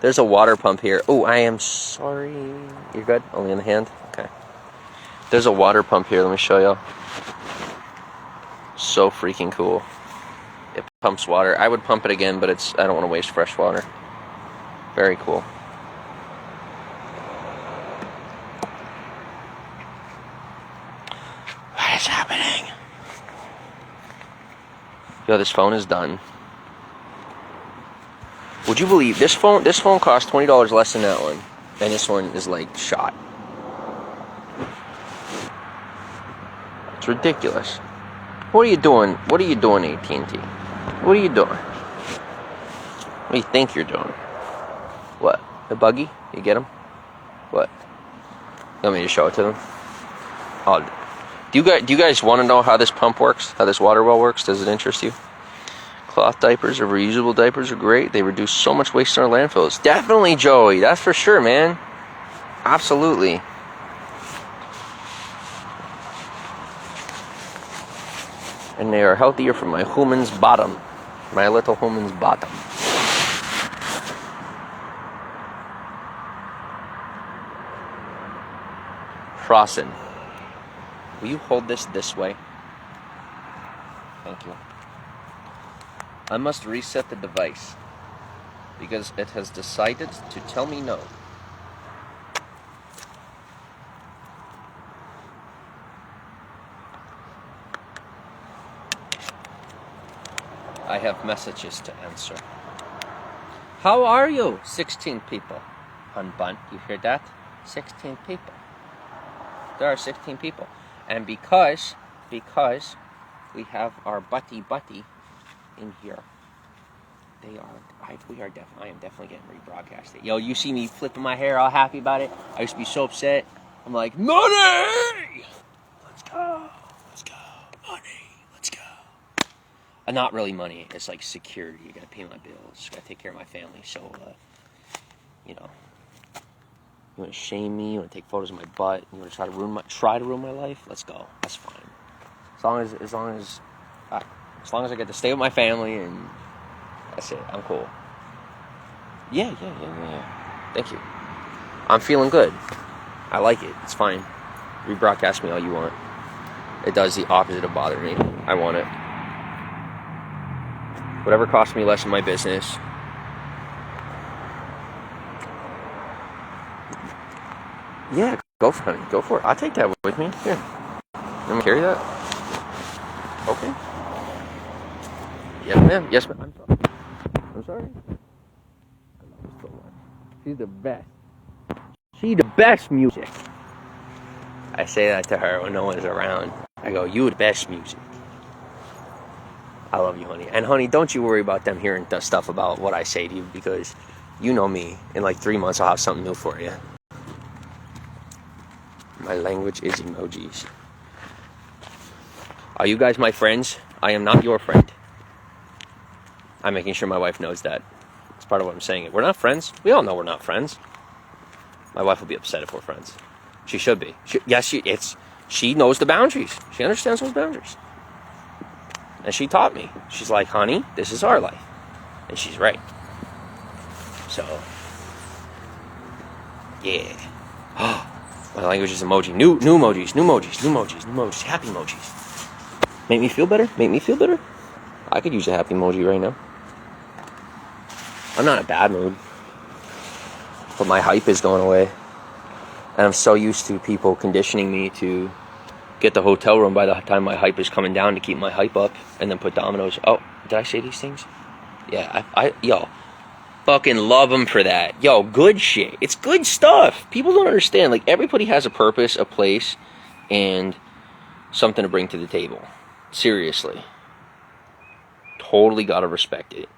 Speaker 1: There's a water pump here. Oh, I am sorry. You're good? Only in the hand? Okay. There's a water pump here. Let me show you. So freaking cool. It pumps water. I would pump it again, but I don't want to waste fresh water. Very cool. What is happening? Yo, this phone is done. Would you believe this phone cost $20 less than that one, and this one is like shot. It's ridiculous. What are you doing? What are you doing, AT&T? What are you doing? What do you think you're doing? What? The buggy? You get them? What? You want me to show it to them? Oh, do you guys want to know how this pump works? How this water well works? Does it interest you? Cloth diapers or reusable diapers are great. They reduce so much waste in our landfills. Definitely, Joey. That's for sure, man. Absolutely. And they are healthier for my human's bottom. My little human's bottom. Frossen. Will you hold this way? Thank you. I must reset the device because it has decided to tell me no. I have messages to answer. How are you? 16 people. Unbunt, you hear that? 16 people. There are 16 people. And because we have our buddy in here, I am definitely getting rebroadcasted. Yo, you see me flipping my hair all happy about it? I used to be so upset. I'm like, money! Let's go, money, let's go. Not really money, it's like security. You gotta pay my bills, gotta take care of my family. So, you know, you wanna shame me, you wanna take photos of my butt, you wanna try to ruin my life? Let's go, that's fine. As long as I get to stay with my family and that's it, I'm cool. Yeah. Thank you. I'm feeling good. I like it. It's fine. Rebroadcast me all you want. It does the opposite of bother me. I want it. Whatever costs me less in my business. Yeah, go for it. Go for it. I'll take that with me. Here. You want me to carry that? Okay. Yes, ma'am. I'm sorry. I love her so much. She's the best. She's the best music. I say that to her when no one's around. I go, you the best music. I love you, honey. And honey, don't you worry about them hearing stuff about what I say to you, because you know me. In like 3 months, I'll have something new for you. My language is emojis. Are you guys my friends? I am not your friend. I'm making sure my wife knows that. It's part of what I'm saying. We're not friends. We all know we're not friends. My wife will be upset if we're friends. She should be. She knows the boundaries. She understands those boundaries. And she taught me. She's like, honey, this is our life. And she's right. So, yeah. My language is emoji. New emojis. Happy emojis. Make me feel better? I could use a happy emoji right now. I'm not in a bad mood. But my hype is going away. And I'm so used to people conditioning me to get the hotel room by the time my hype is coming down to keep my hype up, and then put dominoes. Oh, did I say these things? Yeah, yo, fucking love them for that. Yo, good shit. It's good stuff. People don't understand. Like, everybody has a purpose, a place, and something to bring to the table. Seriously. Totally gotta respect it.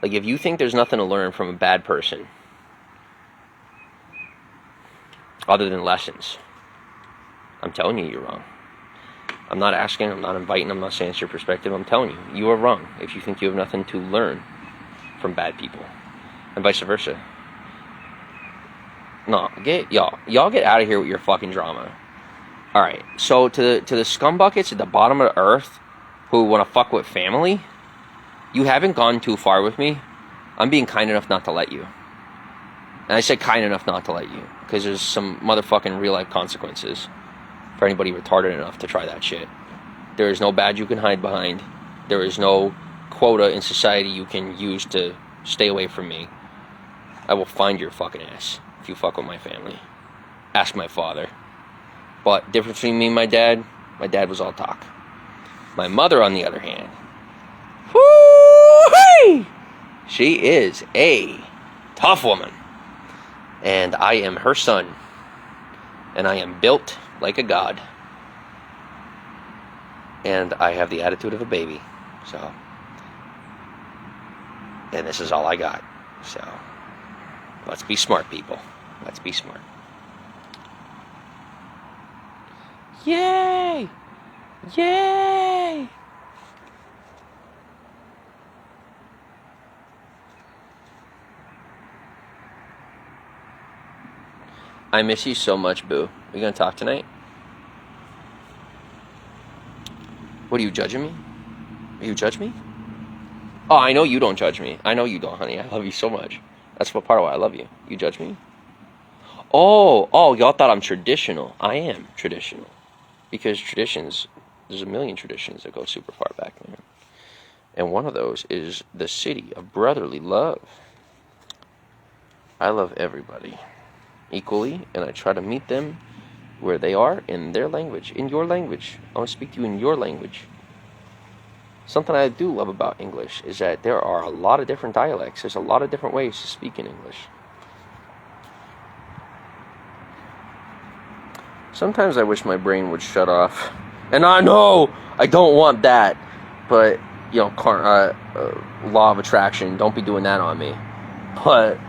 Speaker 1: Like, if you think there's nothing to learn from a bad person, other than lessons, I'm telling you, you're wrong. I'm not asking, I'm not inviting, I'm not saying it's your perspective. I'm telling you, you are wrong if you think you have nothing to learn from bad people, and vice versa. No, y'all get out of here with your fucking drama. All right, so to the scumbuckets at the bottom of the earth who want to fuck with family, you haven't gone too far with me. I'm being kind enough not to let you. And I said kind enough not to let you, because there's some motherfucking real life consequences for anybody retarded enough to try that shit. There is no badge you can hide behind. There is no quota in society you can use to stay away from me. I will find your fucking ass if you fuck with my family. Ask my father. But difference between me and my dad was all talk. My mother, on the other hand, whoo-hee! She is a tough woman. And I am her son. And I am built like a god. And I have the attitude of a baby. So. And this is all I got. So. Let's be smart, people. Let's be smart. Yay! Yay! I miss you so much, boo. Are you gonna talk tonight? What, are you judging me? Are you judging me? Oh, I know you don't judge me. I know you don't, honey. I love you so much. That's what part of why I love you. You judge me? Oh, y'all thought I'm traditional. I am traditional. Because traditions, there's a million traditions that go super far back, man. And one of those is the city of brotherly love. I love everybody equally, and I try to meet them where they are in their language, in your language. I want to speak to you in your language. Something I do love about English is that there are a lot of different dialects. There's a lot of different ways to speak in English. Sometimes I wish my brain would shut off. And I know I don't want that. But, you know, law of attraction, don't be doing that on me. But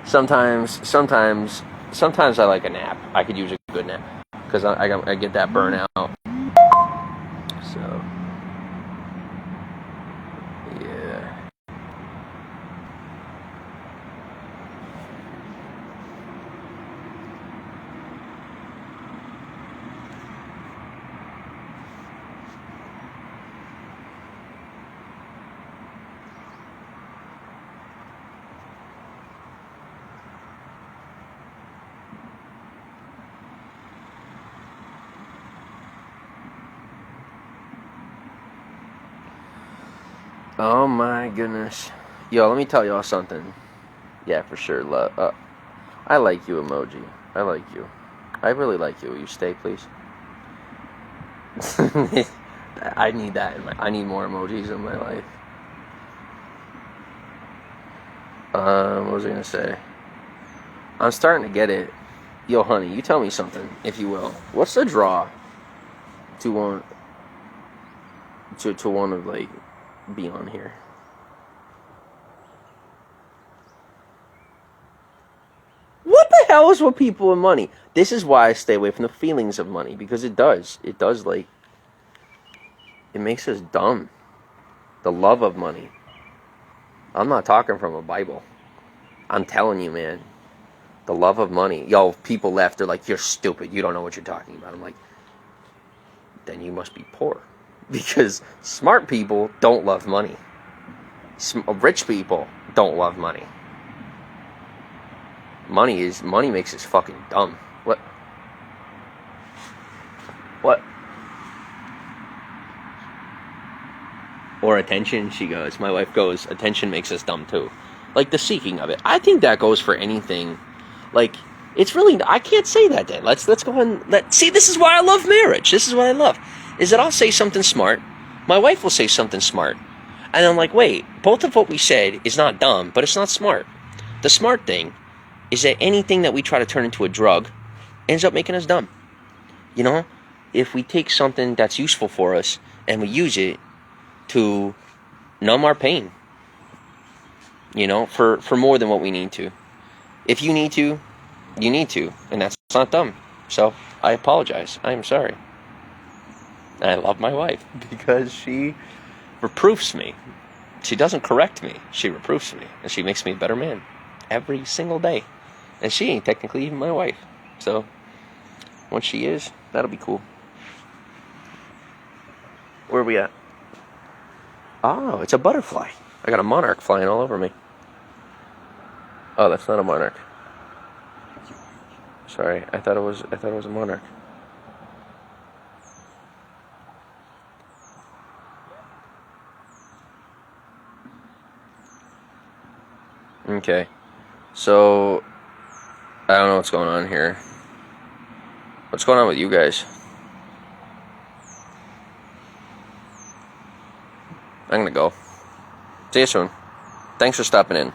Speaker 1: sometimes I like a nap. I could use a good nap. Because I get that burnout. So, yeah. Oh my goodness. Yo, let me tell y'all something. Yeah, for sure. I like you, emoji. I like you. I really like you. Will you stay, please? I need that. I need more emojis in my life. What was I gonna say? I'm starting to get it. Yo, honey, you tell me something, if you will. What's the draw to want to like be on here? What the hell is with people and money? This is why I stay away from the feelings of money, because it does like, it makes us dumb. The love of money. I'm not talking from a Bible. I'm telling you, man. The love of money. Yo, people left, they're like, you're stupid, you don't know what you're talking about. I'm like, then you must be poor. Because smart people don't love money. Rich people don't love money. Money makes us fucking dumb. What? Or attention, she goes. My wife goes, attention makes us dumb too. Like the seeking of it. I think that goes for anything. Like, it's really, I can't say that then. Let's go ahead and see, this is why I love marriage. This is what I love. Is that I'll say something smart. My wife will say something smart. And I'm like, wait, both of what we said is not dumb, but it's not smart. The smart thing is that anything that we try to turn into a drug ends up making us dumb. You know? If we take something that's useful for us and we use it to numb our pain, you know, for more than what we need to. If you need to, you need to, and that's not dumb. So, I apologize. I am sorry. And I love my wife because she reproofs me. She doesn't correct me. She reproofs me, and she makes me a better man every single day. And she ain't technically even my wife. So, once she is, that'll be cool. Where are we at? Oh, it's a butterfly. I got a monarch flying all over me. Oh, that's not a monarch. Sorry, I thought it was a monarch. Okay. So, I don't know what's going on here. What's going on with you guys? I'm gonna go. See you soon. Thanks for stopping in.